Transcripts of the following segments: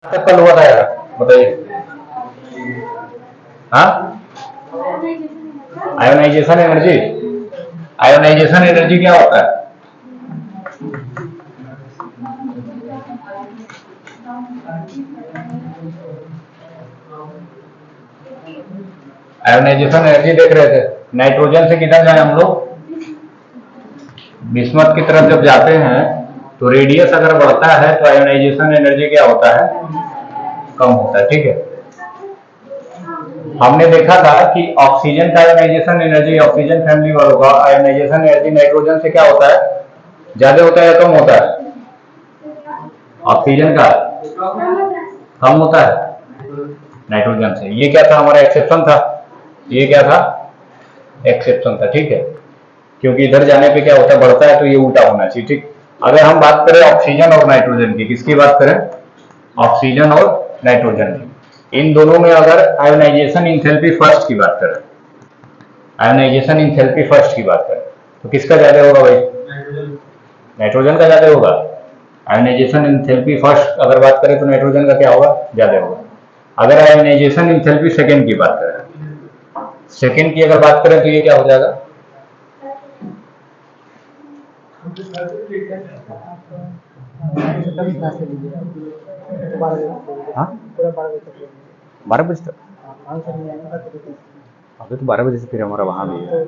तक कल हुआ था यार, बताइए। हाँ, आयोनाइजेशन एनर्जी। आयोनाइजेशन एनर्जी क्या होता है? आयोनाइजेशन एनर्जी देख रहे थे। नाइट्रोजन से किधर जाए हम लोग? बिस्मथ की तरफ जब जाते हैं तो रेडियस अगर बढ़ता है तो आयोनाइजेशन एनर्जी क्या होता है? कम होता है, ठीक है। हमने देखा था कि ऑक्सीजन का आयोनाइजेशन एनर्जी, ऑक्सीजन फैमिली वालों का आयोनाइजेशन एनर्जी नाइट्रोजन से क्या होता है? ज्यादा होता है या कम होता है? ऑक्सीजन का कम होता है नाइट्रोजन से। ये क्या था? हमारा एक्सेप्शन था। ये क्या था? एक्सेप्शन था, ठीक है। क्योंकि इधर जाने पे क्या होता है, बढ़ता है, तो ये उल्टा होना चाहिए, ठीक। अगर हम बात करें ऑक्सीजन और नाइट्रोजन की, किसकी बात करें? ऑक्सीजन और नाइट्रोजन की। इन दोनों में अगर आयोनाइजेशन इंथैल्पी फर्स्ट की बात करें, आयोनाइजेशन इंथैल्पी फर्स्ट की बात करें, तो किसका ज्यादा होगा भाई? नाइट्रोजन का ज्यादा होगा। आयोनाइजेशन इंथैल्पी फर्स्ट अगर बात करें तो नाइट्रोजन का क्या होगा? ज्यादा होगा। अगर आयोनाइजेशन इंथैल्पी सेकेंड की बात करें, सेकेंड की अगर बात करें तो ये क्या हो जाएगा? हाँ, 12 बजे तक। अभी तो 12 बजे से फिर हमारा वहाँ भी है।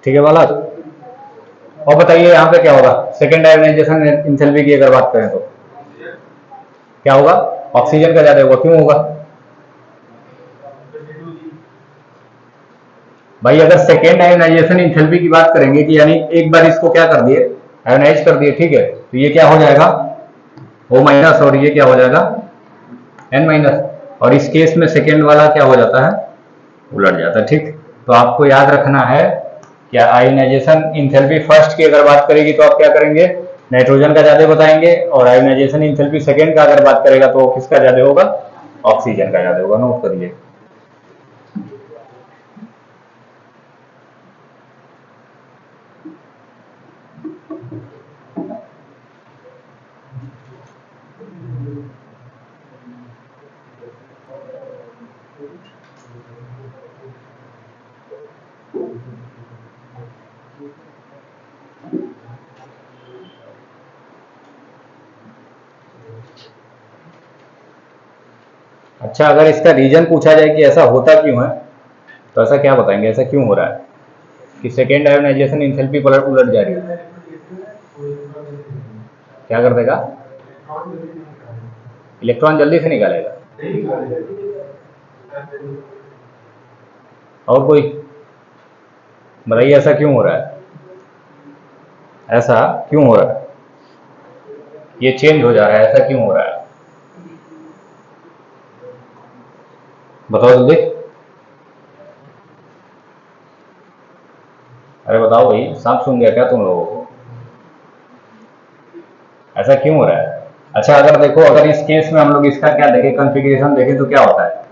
ठीक है बालक। और बताइए यहाँ पे क्या होगा? सेकेंड आयोनाइजेशन इंथैल्पी की अगर बात करें तो क्या होगा? ऑक्सीजन का ज्यादा होगा। क्यों होगा भाई? अगर सेकेंड आयोनाइजेशन इंथैल्पी की बात करेंगे कि यानी एक बार इसको क्या कर दिए, आयोनाइज कर दिए, ठीक है, तो ये क्या हो जाएगा? O माइनस, और ये क्या हो जाएगा? N minus. और इस केस में सेकेंड वाला क्या हो जाता है? उलट जाता है, ठीक। तो आपको याद रखना है कि आयोनाइजेशन इंथैल्पी फर्स्ट की अगर बात करेगी तो आप क्या करेंगे? नाइट्रोजन का ज्यादा बताएंगे। और आयोनाइजेशन इंथैल्पी सेकेंड का अगर बात करेगा तो किसका ज्यादा होगा? ऑक्सीजन का ज्यादा होगा। नोट करिए। अच्छा, अगर इसका रीजन पूछा जाए कि ऐसा होता क्यों है, तो ऐसा क्या बताएंगे? ऐसा क्यों हो रहा है कि सेकेंड आयोनाइजेशन इंथैल्पी उलट उलट जा रही है? क्या कर देगा? इलेक्ट्रॉन जल्दी से निकालेगा। और कोई बताइए ऐसा क्यों हो रहा है? ऐसा क्यों हो रहा है? ये चेंज हो जा रहा है, ऐसा क्यों हो रहा है? बताओ जल्दी। अरे बताओ भाई, सांप सूंघ गया क्या तुम लोगों को? ऐसा क्यों हो रहा है? अच्छा, अगर देखो, अगर इस केस में हम लोग इसका क्या देखें, कॉन्फ़िगरेशन देखें तो क्या होता है?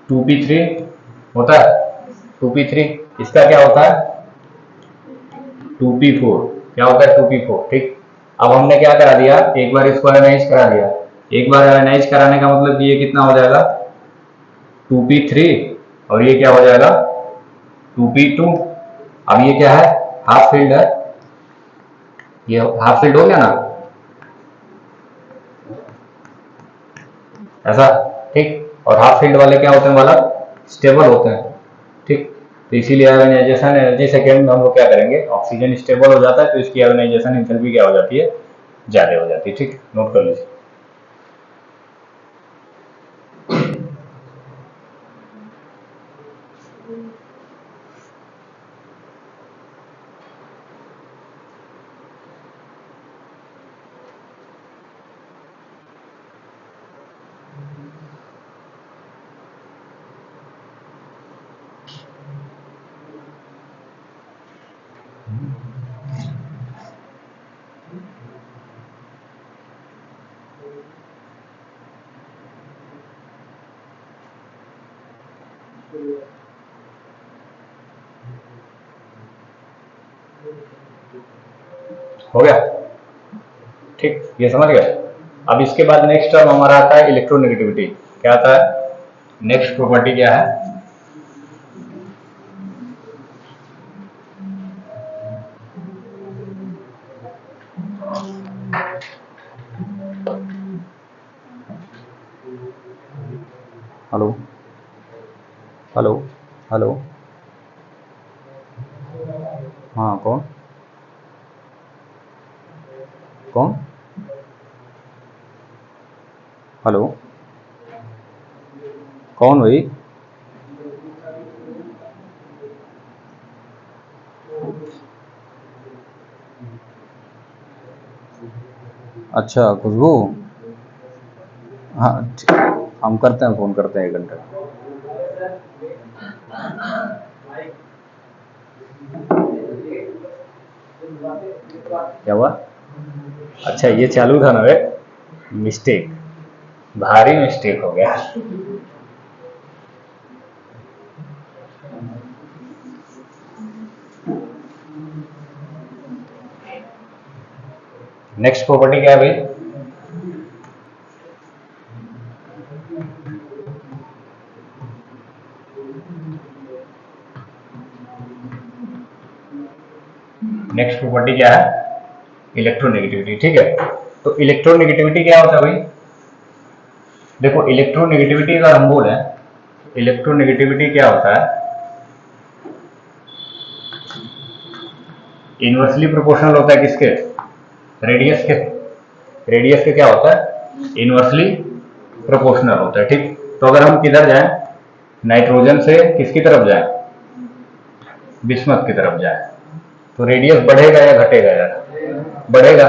2p3 होता है। 2p3। इसका क्या होता है? 2p4। क्या होता है? 2p4, ठीक। अब हमने क्या करा दिया, एक बार इसको एनालाइज करा दिया। एक बार एनालाइज कराने का मतलब कि ये कितना हो जाएगा? 2p3। और ये क्या हो जाएगा? 2p2। अब ये क्या है? हाफ फील्ड है। ये हाफ फील्ड हो गया ना, ऐसा, ठीक। और हाफ फील्ड वाले क्या होते हैं वाला? स्टेबल होते हैं, ठीक। तो इसीलिए आयोनाइजेशन एनर्जी सेकेंड में हम लोग क्या करेंगे? ऑक्सीजन स्टेबल हो जाता है तो इसकी आयोनाइजेशन एंथैल्पी क्या हो जाती है? ज्यादा हो जाती है, ठीक। नोट कर लीजिए। हो गया, ठीक, ये समझ गए। अब इसके बाद नेक्स्ट टर्म हमारा आता है इलेक्ट्रोनेगेटिविटी। क्या आता है, नेक्स्ट प्रॉपर्टी क्या है, हेलो हेलो हेलो, हाँ कौन कौन, हेलो कौन भाई, अच्छा खुशबू, हाँ हम करते हैं, फ़ोन करते हैं 1 घंटे। क्या हुआ, अच्छा ये चालू था ना वे, मिस्टेक, भारी मिस्टेक हो गया। नेक्स्ट प्रॉपर्टी क्या है भाई, नेक्स्ट प्रॉपर्टी क्या है, इलेक्ट्रोनेगेटिविटी, ठीक है। तो इलेक्ट्रोनेगेटिविटी क्या होता है भाई, देखो इलेक्ट्रोनेगेटिविटी अगर हम बोले, इलेक्ट्रोनेगेटिविटी क्या होता है, इनवर्सली प्रोपोर्शनल होता है किसके, रेडियस के, रेडियस के क्या होता है, इनवर्सली प्रोपोर्शनल होता है, ठीक। तो अगर हम किधर जाएं, नाइट्रोजन से किसकी तरफ जाएं, बिस्मथ की तरफ जाएं, तो रेडियस बढ़ेगा या घटेगा यार, बढ़ेगा।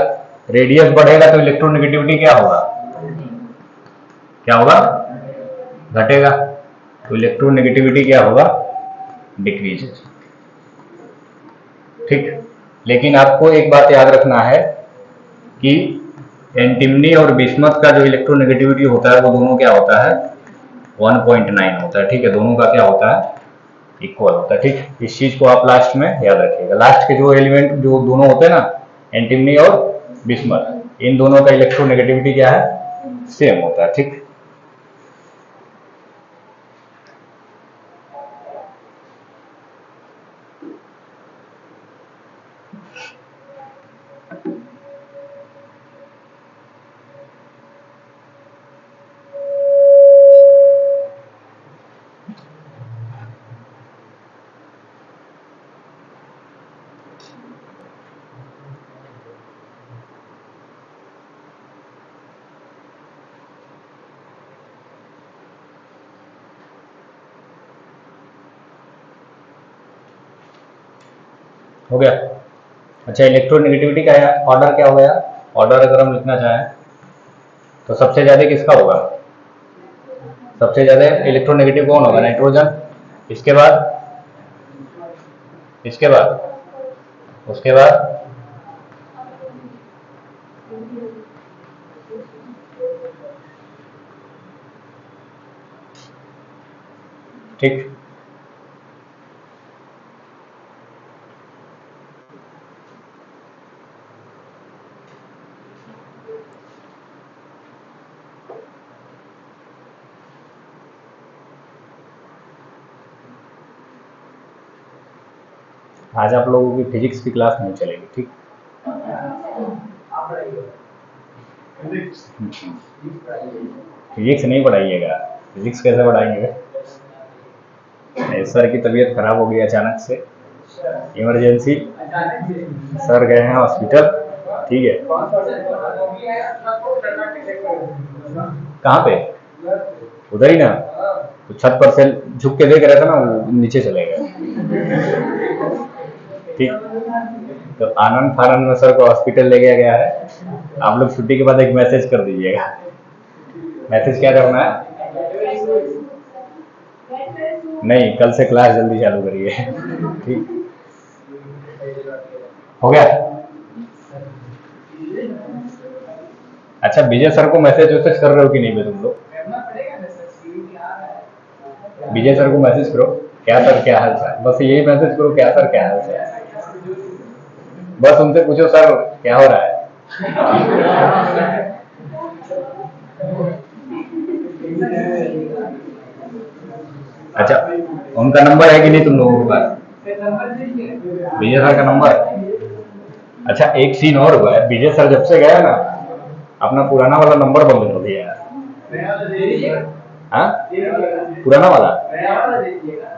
रेडियस बढ़ेगा तो इलेक्ट्रोनेगेटिविटी क्या होगा, क्या होगा, घटेगा। तो इलेक्ट्रोनेगेटिविटी क्या होगा, डिक्रीज, ठीक। लेकिन आपको एक बात याद रखना है कि एंटिमनी और बिस्मथ का जो इलेक्ट्रोनेगेटिविटी होता है वो दोनों क्या होता है, 1.9 होता है, ठीक है। दोनों का क्या होता है, इक्वल होता है, ठीक। इस चीज को आप लास्ट में याद रखिएगा। लास्ट के जो एलिमेंट जो दोनों होते हैं ना, एंटिमनी और बिस्मथ, इन दोनों का इलेक्ट्रोनेगेटिविटी क्या है, सेम होता है, ठीक। हो गया। अच्छा इलेक्ट्रोनेगेटिविटी का ऑर्डर क्या हो गया, ऑर्डर अगर हम लिखना चाहें तो सबसे ज्यादा किसका होगा, सबसे ज्यादा इलेक्ट्रोनेगेटिव कौन होगा, नाइट्रोजन। इसके बाद, इसके बाद, उसके बाद, ठीक। आज आप लोगों की फिजिक्स की क्लास नहीं चलेगी, ठीक। फिजिक्स नहीं पढ़ाइएगा, फिजिक्स कैसे पढ़ाएंगे, सर की तबीयत खराब हो गई अचानक से, इमरजेंसी, सर गए हैं हॉस्पिटल, ठीक है। कहाँ पे, उधर ही ना, तो छत पर से झुक के देख रहे थे ना, वो नीचे चले गए, ठीक। तो आनंद फानंद में सर को हॉस्पिटल ले गया है। आप लोग छुट्टी के बाद एक मैसेज कर दीजिएगा। मैसेज क्या करना है, नहीं कल से क्लास जल्दी चालू करिए, ठीक। हो गया। अच्छा विजय सर को मैसेज वैसेज कर रहे हो कि नहीं बे तुम लोग, विजय सर को मैसेज करो, क्या सर क्या हाल चाल, बस यही मैसेज करो, क्या सर क्या हाल चाल, बस उनसे पूछो सर क्या हो रहा है। अच्छा, उनका नंबर है कि नहीं तुम लोगों के पास? विजय सर का नंबर? अच्छा, एक सीन और हुआ है, विजय सर जब से गया ना अपना पुराना वाला नंबर बंद कर दिया है। हाँ, पुराना वाला,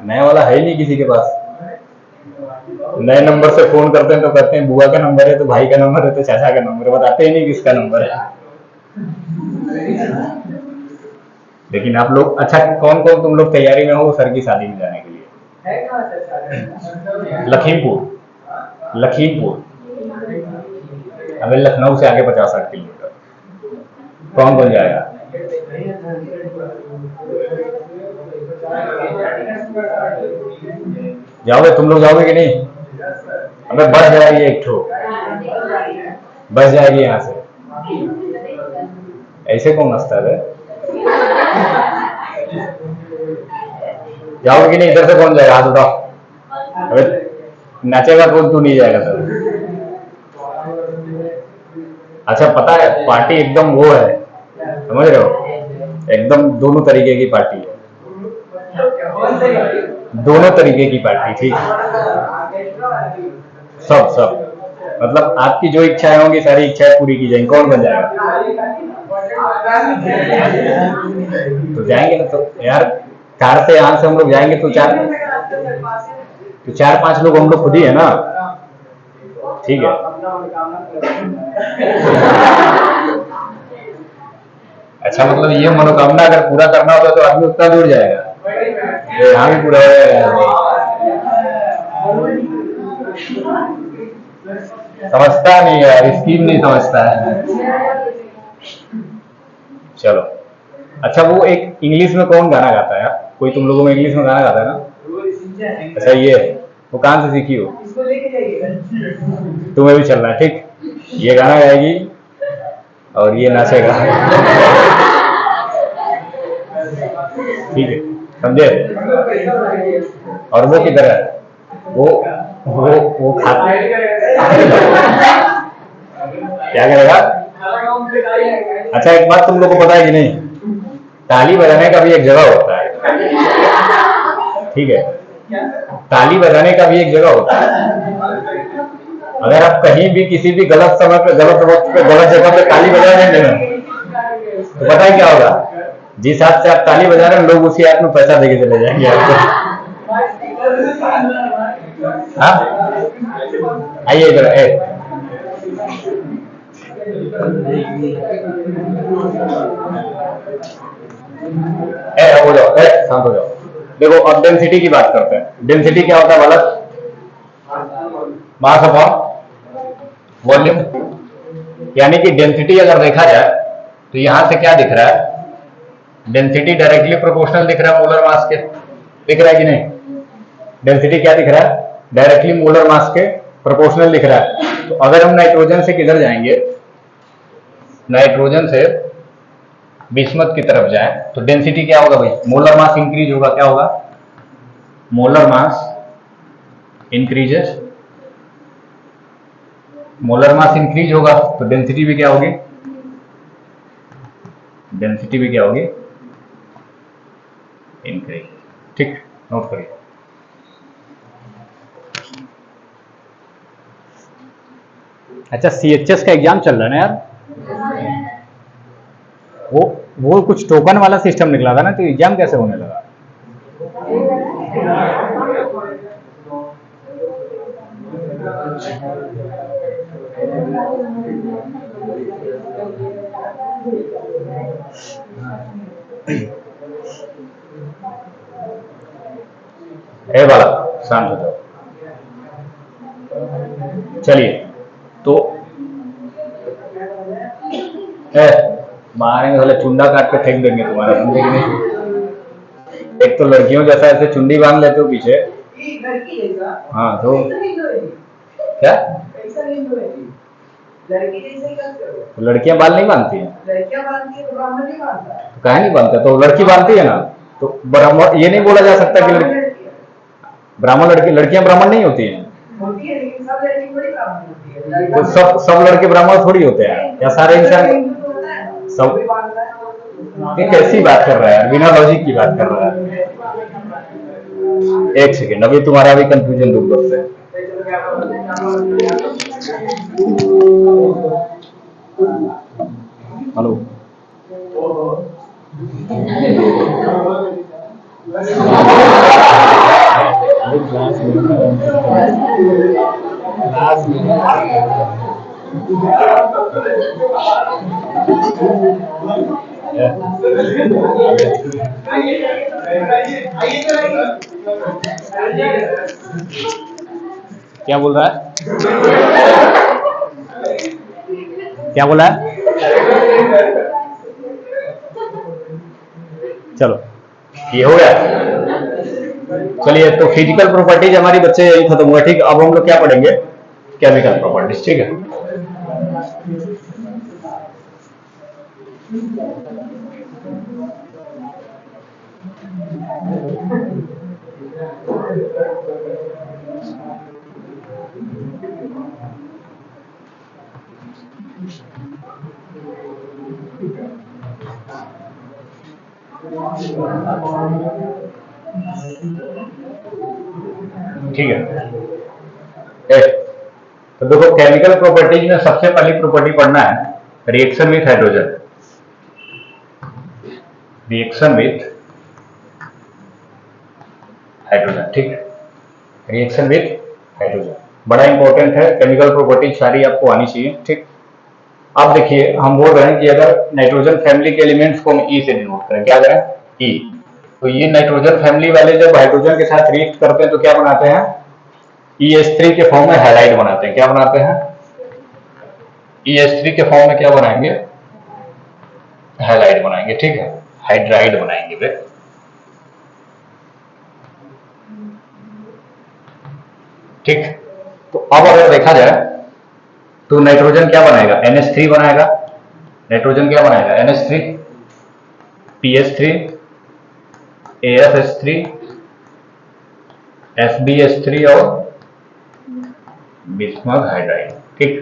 नया वाला है ही नहीं किसी के पास। नए नंबर से फोन करते हैं तो कहते हैं बुआ का नंबर है, तो भाई का नंबर है, तो चाचा का नंबर है, बताते ही नहीं किसका नंबर है। लेकिन आप लोग, अच्छा कौन कौन तुम लोग तैयारी में हो सर की शादी में जाने के लिए? लखीमपुर। लखीमपुर, अबे लखनऊ से आगे 50-60 किलोमीटर। कौन कौन जाएगा? जाओगे तुम लोग, जाओगे कि नहीं? अबे बस जाएगी एक ठो, बस जाएगी यहाँ से। ऐसे कौन हंसता है? जाओगे कि नहीं? इधर से कौन जाएगा? हाथ उठाओ। अबे नाचेगा कौन? तू नहीं जाएगा सर? अच्छा, पता है पार्टी एकदम वो है, समझ रहे हो, एकदम दोनों तरीके की पार्टी है, दोनों तरीके की पार्टी, ठीक। सब सब मतलब आपकी जो इच्छाएं होंगी सारी इच्छाएं पूरी की जाएंगी। कौन बन जाएगा? तो जाएंगे ना, तो यार कार से यहाँ से हम लोग जाएंगे तो 4-5 लोग हम लोग खुद ही है ना, ठीक है। अच्छा, मतलब ये मनोकामना अगर पूरा करना होता तो आदमी उतना दूर जाएगा, यहाँ भी पूरा हो जाएगा। समझता नहीं यार, स्कीम नहीं समझता है। चलो, अच्छा वो एक इंग्लिश में कौन गाना गाता है यार? कोई तुम लोगों में इंग्लिश में गाना गाता है ना? अच्छा, ये वो कहाँ से सीखी हो? तुम्हें भी चलना है, ठीक। ये गाना गाएगी और ये नाचेगा, ठीक है, समझे? और वो किधर है? वो खा क्या करेगा? अच्छा, एक बात तुम लोग को पता है कि नहीं, ताली बजाने का भी एक जगह होता है, ठीक है। ताली बजाने का भी एक जगह होता है। अगर आप कहीं भी किसी भी गलत समय पे, गलत वक्त पे, गलत जगह पे ताली बजा देंगे ना, तो पता है क्या होगा? जिस हाथ से आप ताली बजा रहे हैं लोग उसी हाथ में पैसा देके चले जाएंगे आपको। हाँ, आइए इधर। हो जाओ, शांत हो जाओ। देखो अब डेंसिटी की बात करते हैं। डेंसिटी क्या होता है बालक? Mass upon volume. यानी कि डेंसिटी अगर देखा जाए तो यहां से क्या दिख रहा है? डेंसिटी डायरेक्टली प्रोपोर्शनल दिख रहा है मोलर मास के, दिख रहा है कि नहीं? डेंसिटी क्या दिख रहा है? डायरेक्टली मोलर मास के प्रोपोर्शनल दिख रहा है। तो अगर हम नाइट्रोजन से किधर जाएंगे, नाइट्रोजन से बिस्मथ की तरफ जाए तो डेंसिटी क्या होगा भाई? मोलर मास इंक्रीज होगा, क्या होगा? Molar mass increases, molar mass increase होगा तो डेंसिटी भी क्या होगी? डेंसिटी भी क्या होगी? इंक्रीज, ठीक, नोट करिए। अच्छा, CHS का एग्जाम चल रहा है ना यार? वो कुछ टोकन वाला सिस्टम निकला था ना, तो एग्जाम कैसे होने लगा? ए वाला शांत हो जाओ। चलिए, तो मारेंगे वाले, चुंडा काट के फेंक देंगे तुम्हारा, समझे कि नहीं? एक तो लड़कियों जैसा ऐसे चुंडी बांध लेते हो पीछे। हाँ, तो क्या लड़कियां बाल नहीं बांधती हैं? लड़कियां बांधती है तो ब्राह्मण नहीं बांधता, तो काहे नहीं बांधता? तो लड़की बांधती है ना, तो ब्राह्मण ये नहीं बोला जा सकता कि ब्राह्मण लड़की, लड़कियां ब्राह्मण नहीं होती हैं। होती है, लेकिन सब लड़की थोड़ी ब्राह्मण होती है। तो सब लड़के ब्राह्मण थोड़ी होते हैं या सारे इंसान सब। ये कैसी बात कर रहा है, बिना लॉजिक की बात कर रहा है। एक सेकेंड, अभी तुम्हारा भी कंफ्यूजन दूर करते हैं। हेलो, क्या बोल रहा है, क्या बोला है? चलो ये हो गया। चलिए, तो फिजिकल प्रॉपर्टीज हमारी बच्चे यही खत्म हुआ। ठीक, अब हम लोग क्या पढ़ेंगे? Chemical properties. ठीक है, ठीक है। तो देखो, केमिकल प्रॉपर्टीज में सबसे पहली प्रॉपर्टी पढ़ना है reaction with hydrogen. Reaction with hydrogen, ठीक है, रिएक्शन विथ हाइड्रोजन बड़ा इंपॉर्टेंट है। केमिकल प्रॉपर्टीज सारी आपको आनी चाहिए। ठीक, अब देखिए, हम बोल रहे हैं कि अगर नाइट्रोजन फैमिली के एलिमेंट्स को हम ई से डिनोट करें, क्या करें? ई। तो ये नाइट्रोजन फैमिली वाले जब हाइड्रोजन के साथ रिएक्ट करते हैं तो क्या बनाते हैं? EH3 के फॉर्म में हैलाइड बनाते हैं। क्या बनाते हैं? EH3 के फॉर्म में क्या बनाएंगे? हैलाइड बनाएंगे। ठीक है, हाइड्राइड बनाएंगे वे। ठीक, तो अब अगर देखा जाए तो नाइट्रोजन क्या बनाएगा? NH3 बनाएगा। नाइट्रोजन क्या बनाएगा? NH3, PH3, AFH3, FBH3 और बिस्मथ हाइड्राइड। ठीक,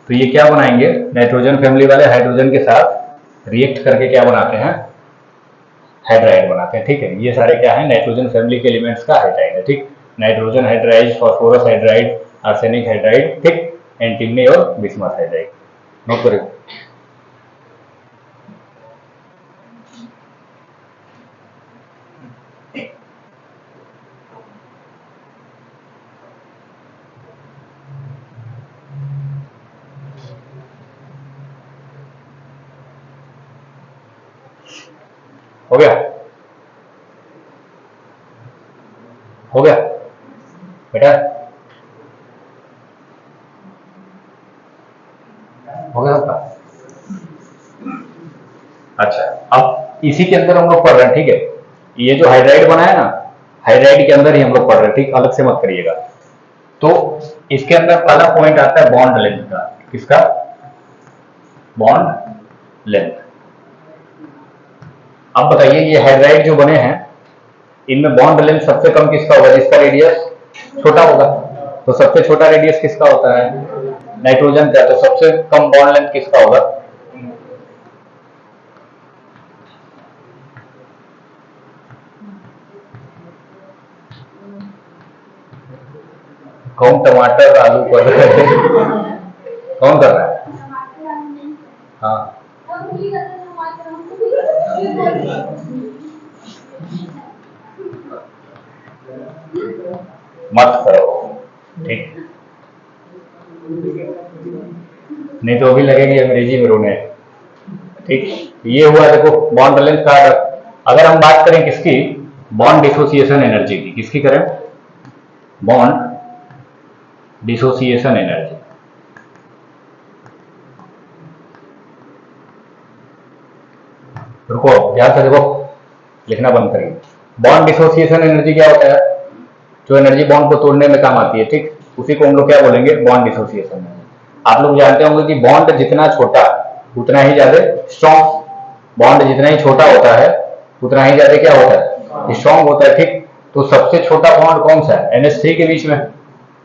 तो ये क्या बनाएंगे? नाइट्रोजन फैमिली वाले हाइड्रोजन के साथ रिएक्ट करके क्या बनाते हैं? हाइड्राइड बनाते हैं। ठीक है, ये सारे क्या है? नाइट्रोजन फैमिली के एलिमेंट्स का हाइड्राइड है। ठीक, nitrogen hydride, phosphorus hydride, arsenic hydride, ठीक, एंटीमनी और बिस्मथ हाइड्राइड। नोट करिए। हो गया? हो गया बेटा? हो गया सबका? अच्छा, अब इसी के अंदर हम लोग पढ़ रहे हैं। ठीक है, ये जो हाइड्राइड बना है ना, हाइड्राइड के अंदर ही हम लोग पढ़ रहे हैं। ठीक, अलग से मत करिएगा। तो इसके अंदर पहला पॉइंट आता है बॉन्ड लेंथ का। किसका? Bond length. अब बताइए, ये हाइड्राइड जो बने हैं इनमें बॉन्ड लेंथ सबसे कम किसका होगा? जिसका रेडियस छोटा होगा। तो सबसे छोटा रेडियस किसका होता है? नाइट्रोजन का। तो सबसे कम बॉन्ड लेंथ किसका होगा? कौन टमाटर आलू कर रहा है? कौन कर रहा है? हाँ, मत करो। ठीक, नहीं तो अभी लगेगी अंग्रेजी में रोने। ठीक, ये हुआ देखो बॉन्ड लेंथ का। अगर हम बात करें किसकी? बॉन्ड डिसोसिएशन एनर्जी की। किसकी करें? Bond dissociation energy. रुको, ध्यान से देखो, लिखना बंद करिए। बॉन्ड डिसोसिएशन एनर्जी क्या होता है? जो एनर्जी बॉन्ड को तोड़ने में काम आती है। ठीक, उसी को हम लोग क्या बोलेंगे? Bond dissociation energy. आप लोग जानते होंगे कि बॉन्ड जितना छोटा उतना ही ज्यादा स्ट्रॉन्ग। बॉन्ड जितना ही छोटा होता है उतना ही ज्यादा क्या होता है? स्ट्रॉन्ग होता है। ठीक, तो सबसे छोटा बॉन्ड कौन सा है? NH3 के बीच में।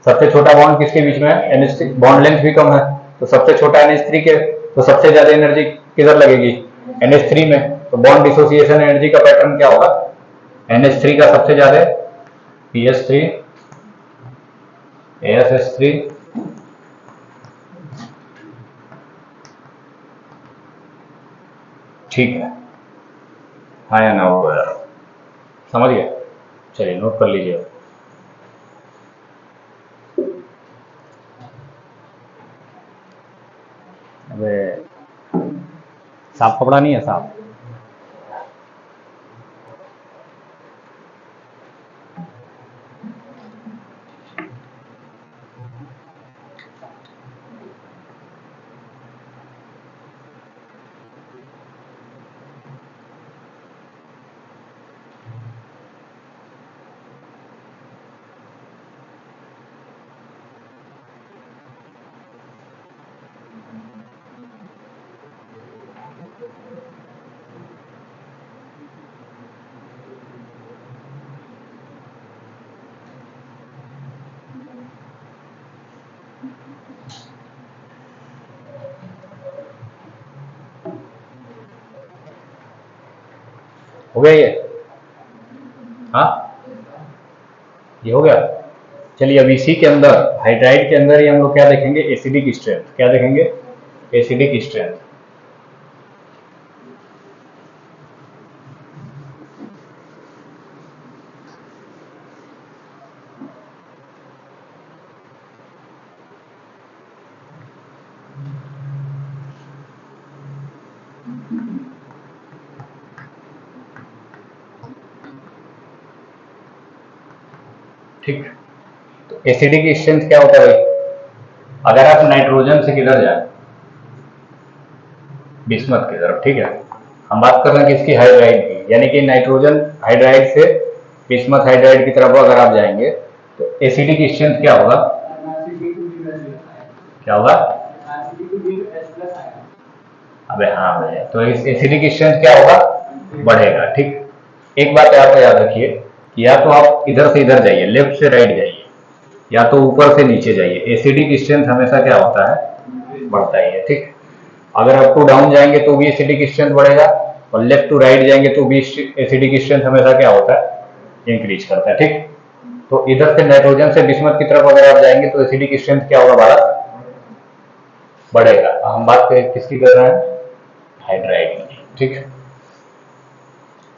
सबसे छोटा बॉन्ड किसके बीच में है, NH3, बॉन्ड लेंथ भी कम है, तो सबसे छोटा NH3 के, तो सबसे ज्यादा एनर्जी किधर लगेगी, NH3 में। तो बॉन्ड डिसोसिएशन एनर्जी का पैटर्न क्या होगा, NH3 का सबसे ज्यादा PS3 ASH3 ठीक है, हाँ या ना होगा यार, समझ गया। चलिए नोट कर लीजिए। अबे साफ कपड़ा नहीं है, साफ। हो गया ये, हाँ ये हो गया। चलिए अब इसी के अंदर हाइड्राइड के अंदर ही हम लोग क्या देखेंगे, एसिडिक स्ट्रेंथ, क्या देखेंगे, एसिडिक स्ट्रेंथ। ठीक, तो एसिडिक स्ट्रेंथ क्या होता है भाई, अगर आप नाइट्रोजन से किधर जाए, बिस्मथ की तरफ, ठीक है, हम बात कर रहे हैं किसकी, हाइड्राइड की, यानी कि नाइट्रोजन हाइड्राइड से बिस्मथ हाइड्राइड की तरफ अगर आप जाएंगे तो एसिडिक स्ट्रेंथ क्या होगा, क्या होगा, अबे हाँ भैया, तो इस एसिडिक स्ट्रेंथ क्या होगा, बढ़ेगा। ठीक, एक बात आपको याद रखिए, या तो आप इधर से इधर जाइए, लेफ्ट से राइट जाइए, या तो ऊपर से नीचे जाइए, एसिडिक स्ट्रेंथ हमेशा क्या होता है, बढ़ता ही है। ठीक, अगर अप टू डाउन जाएंगे तो भी एसिडिक स्ट्रेंथ बढ़ेगा, और लेफ्ट टू राइट जाएंगे तो भी एसिडिक स्ट्रेंथ हमेशा क्या होता है, इंक्रीज करता है। ठीक, तो इधर से नाइट्रोजन से बिस्मथ की तरफ अगर आप जाएंगे तो एसिडिक स्ट्रेंथ क्या होगा हमारा, बढ़ेगा। हम बात करें किसकी कर रहे हैं, हाइड्राइड की। ठीक,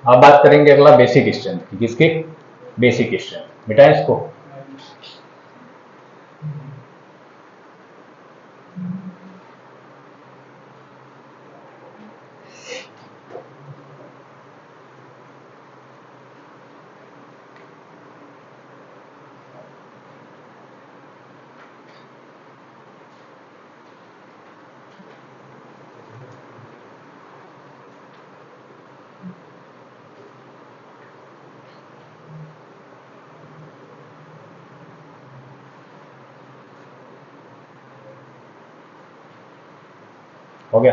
अब बात करेंगे अगला बेसिक स्ट्रेंथ की, किसकी, बेसिक स्ट्रेंथ, बेटा इसको हो गया।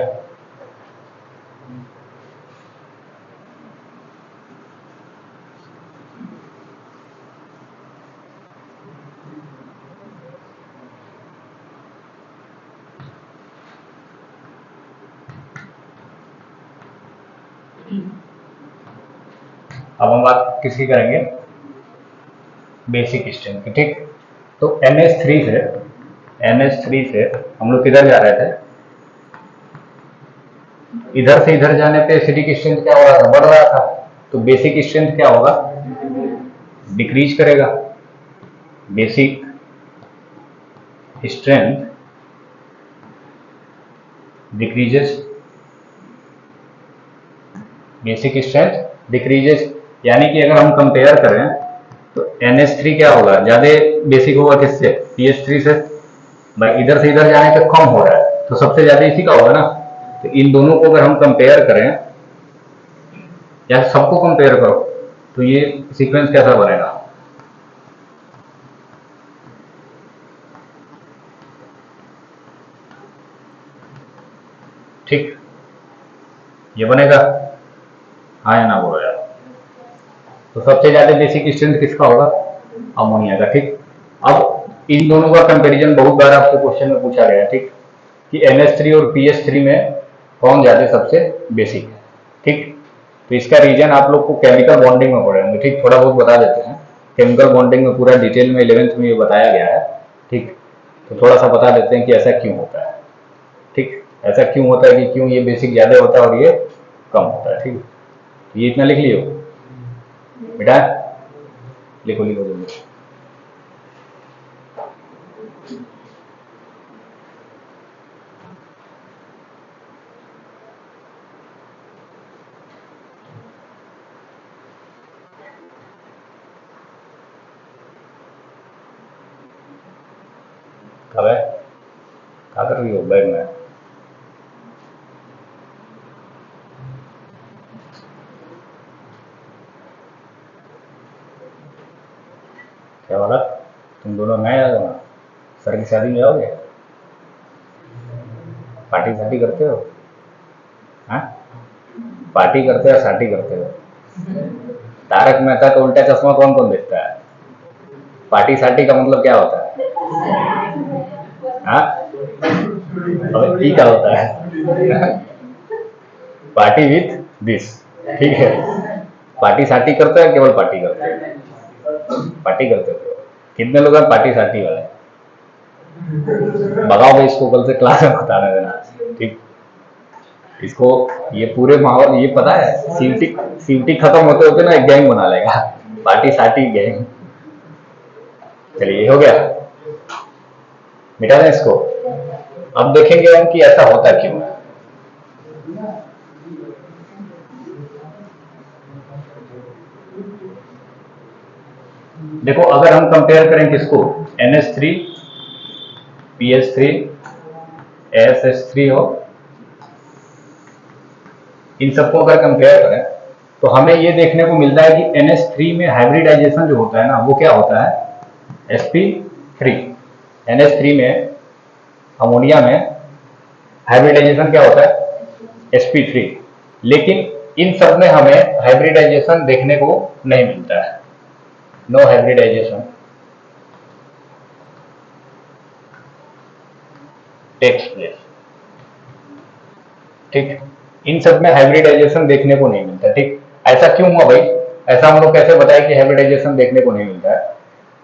अब हम बात किसकी करेंगे, बेसिक स्ट्रेंथ की। ठीक, तो NH3 से हम लोग किधर जा रहे थे, इधर से इधर जाने पे एसिडिक स्ट्रेंथ क्या हो रहा था, बढ़ रहा था, तो बेसिक स्ट्रेंथ क्या होगा, डिक्रीज करेगा। Basic strength decreases, basic strength decreases, यानी कि अगर हम कंपेयर करें तो NH3 क्या होगा, ज्यादा बेसिक होगा किससे, PH3 से, भाई इधर से इधर जाने पे कम हो रहा है, तो सबसे ज्यादा इसी का होगा ना। तो इन दोनों को अगर हम कंपेयर करें, या सबको कंपेयर करो, तो ये सीक्वेंस कैसा बनेगा, ठीक, ये बनेगा, हाँ या ना बोलो यार। तो सबसे ज्यादा बेसिक स्ट्रेंथ किसका होगा, अमोनिया का। ठीक, अब इन दोनों का कंपैरिजन बहुत बार आपसे क्वेश्चन में पूछा गया है, ठीक, कि NH3 और PS3 में कौन ज्यादा सबसे बेसिक है, ठीक। तो इसका रीजन आप लोग को केमिकल बॉन्डिंग में पढ़े होंगे, ठीक, थोड़ा बहुत बता देते हैं। केमिकल बॉन्डिंग में पूरा डिटेल में 11th में ये बताया गया है, ठीक। तो थोड़ा सा बता देते हैं कि ऐसा क्यों होता है, ठीक। ऐसा क्यों होता है कि क्यों ये बेसिक ज्यादा होता है और ये कम होता है, ठीक। ये इतना लिख लियो बेटा, लिखो लिखो जल्दी। कब है, क्या कर रही हो बैग में? क्या बोला? तुम दोनों नए आ जाओ ना, सर की शादी में जाओगे? पार्टी शादी करते हो? हाँ, पार्टी करते हो शादी करते हो? तारक मेहता का उल्टा चश्मा कौन कौन देखता है? पार्टी शादी का मतलब क्या होता है? हाँ, अब ई क्या होता है? पार्टी विथ दिस, ठीक है। पार्टी साटी करते हैं, केवल पार्टी करते हैं, पार्टी करते हो। कितने लोग हैं पार्टी साटी वाले? भगाओ भाई इसको, कल से क्लास में बताने देना, ठीक। इसको ये पूरे माहौल ये पता है, सीटी सीटी खत्म होते होते ना एक गैंग बना लेगा, पार्टी साटी गैंग। चलिए हो गया, मिटा दें इसको। अब देखेंगे हम कि ऐसा होता क्यों है। देखो अगर हम कंपेयर करें किसको, NH3 PS3 ASH3 हो, इन सबको अगर कंपेयर करें तो हमें ये देखने को मिलता है कि NH3 में हाइब्रिडाइजेशन जो होता है ना वो क्या होता है, sp3। NH3 में अमोनिया में हाइब्रिडाइजेशन क्या होता है, sp3। लेकिन इन सब में हमें हाइब्रिडाइजेशन देखने को नहीं मिलता है, नो हाइब्रिडाइजेशन टेक्स प्लेस, ठीक। इन सब में हाइब्रिडाइजेशन देखने को नहीं मिलता, ठीक। ऐसा क्यों हुआ भाई, ऐसा हम लोग कैसे बताए कि हाइब्रिडाइजेशन देखने को नहीं मिलता है?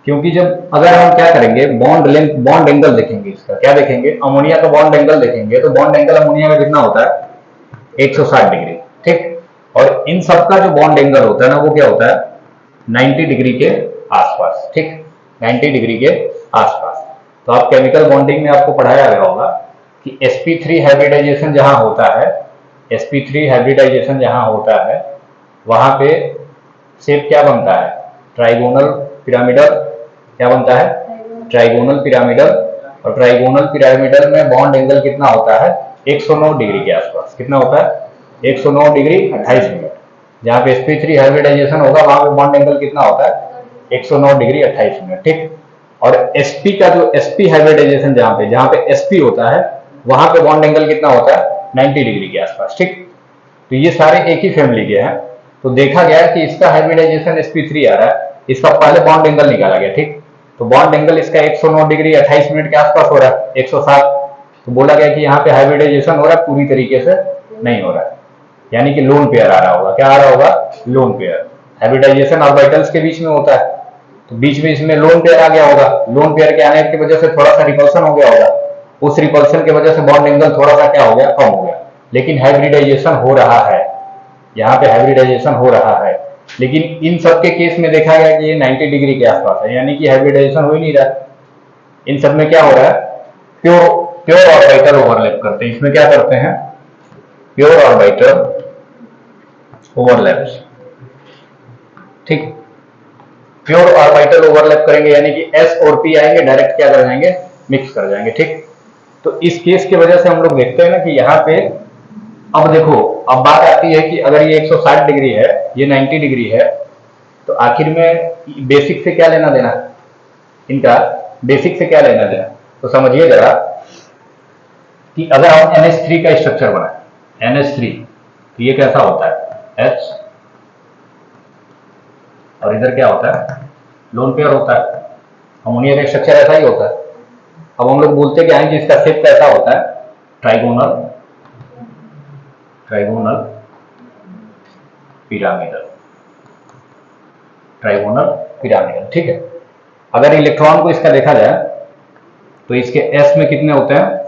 क्योंकि जब अगर हम क्या करेंगे, बॉन्ड लेंथ बॉन्ड एंगल देखेंगे, इसका क्या देखेंगे, अमोनिया का बॉन्ड एंगल देखेंगे, तो बॉन्ड एंगल अमोनिया में कितना होता है, 160 डिग्री, ठीक। और इन सब का जो बॉन्ड एंगल होता है ना वो क्या होता है, 90 डिग्री के आसपास, ठीक, 90 डिग्री के आसपास। तो आप केमिकल बॉन्डिंग में आपको पढ़ाया गया होगा कि sp3 हाइब्रिडाइजेशन जहां होता है, sp3 हाइब्रिडाइजेशन जहां होता है वहां पे शेप क्या बनता है, ट्राइगोनल पिरामिडल, क्या बनता है, ट्राइगोनल पिरामिडल। और ट्राइगोनल पिरामिडल में बॉन्ड एंगल कितना होता है, 109 डिग्री के आसपास। कितना होता है, 109 डिग्री 28 मिनट। जहां पे sp3 हाइब्रिडाइजेशन होगा वहां पे बॉन्ड एंगल कितना होता है, 109 डिग्री 28 मिनट, ठीक। और sp का जो sp हाइब्रिडाइजेशन जहां पे sp होता है वहां पे बॉन्ड एंगल कितना होता है, 90 डिग्री के आसपास, ठीक। तो ये सारे एक ही फैमिली के हैं। तो देखा गया कि इसका हाइब्रिडाइजेशन sp3 आ रहा है, इसका पहले बॉन्ड एंगल निकाला गया, ठीक। तो बॉन्ड एंगल इसका 109 डिग्री 28 मिनट के आसपास हो रहा है, 107। तो बोला गया कि यहाँ पे हाइब्रिडाइजेशन हो रहा है, पूरी तरीके से नहीं हो रहा है, यानी कि लोन पेयर आ रहा होगा। क्या आ रहा होगा, लोन पेयर। हाइब्रिडाइजेशन ऑर्बिटल्स के बीच में होता है, तो बीच में इसमें लोन पेयर आ गया होगा। लोन पेयर के आने की वजह से थोड़ा सा रिपल्सन हो गया होगा, उस रिपल्सन की वजह से बॉन्ड एंगल थोड़ा सा क्या हो गया, कम हो गया। लेकिन हाइब्रिडाइजेशन हो रहा है, यहाँ पे हाइब्रिडाइजेशन हो रहा है। लेकिन इन सब के केस में देखा गया कि ये 90 डिग्री के आसपास है, यानी कि हाइब्रिडाइजेशन हो ही नहीं रहा। इन सब में क्या हो रहा है, प्योर प्योर ऑर्बिटल ओवरलैप करते हैं। इसमें क्या करते हैं, प्योर ऑर्बिटल ओवरलैप्स, ठीक। प्योर ऑर्बिटल ओवरलैप करेंगे यानी कि S और P आएंगे, डायरेक्ट क्या कर जाएंगे, मिक्स कर जाएंगे, ठीक। तो इस केस की वजह से हम लोग देखते हैं ना कि यहाँ पे अब देखो, अब बात आती है कि अगर ये 160 डिग्री है, ये 90 डिग्री है, तो आखिर में बेसिक से क्या लेना देना, इनका बेसिक से क्या लेना देना। तो समझिए जरा कि अगर हम NH3 का स्ट्रक्चर बनाए, NH3, तो ये कैसा होता है, H, और इधर क्या होता है, लोन पेयर होता है। अमोनिया का स्ट्रक्चर ऐसा ही होता है। अब हम लोग बोलते क्या है कि इसका शेप कैसा होता है, trigonal, trigonal pyramidal, trigonal pyramidal, ठीक है। अगर इलेक्ट्रॉन को इसका देखा जाए तो इसके एस में कितने होते हैं,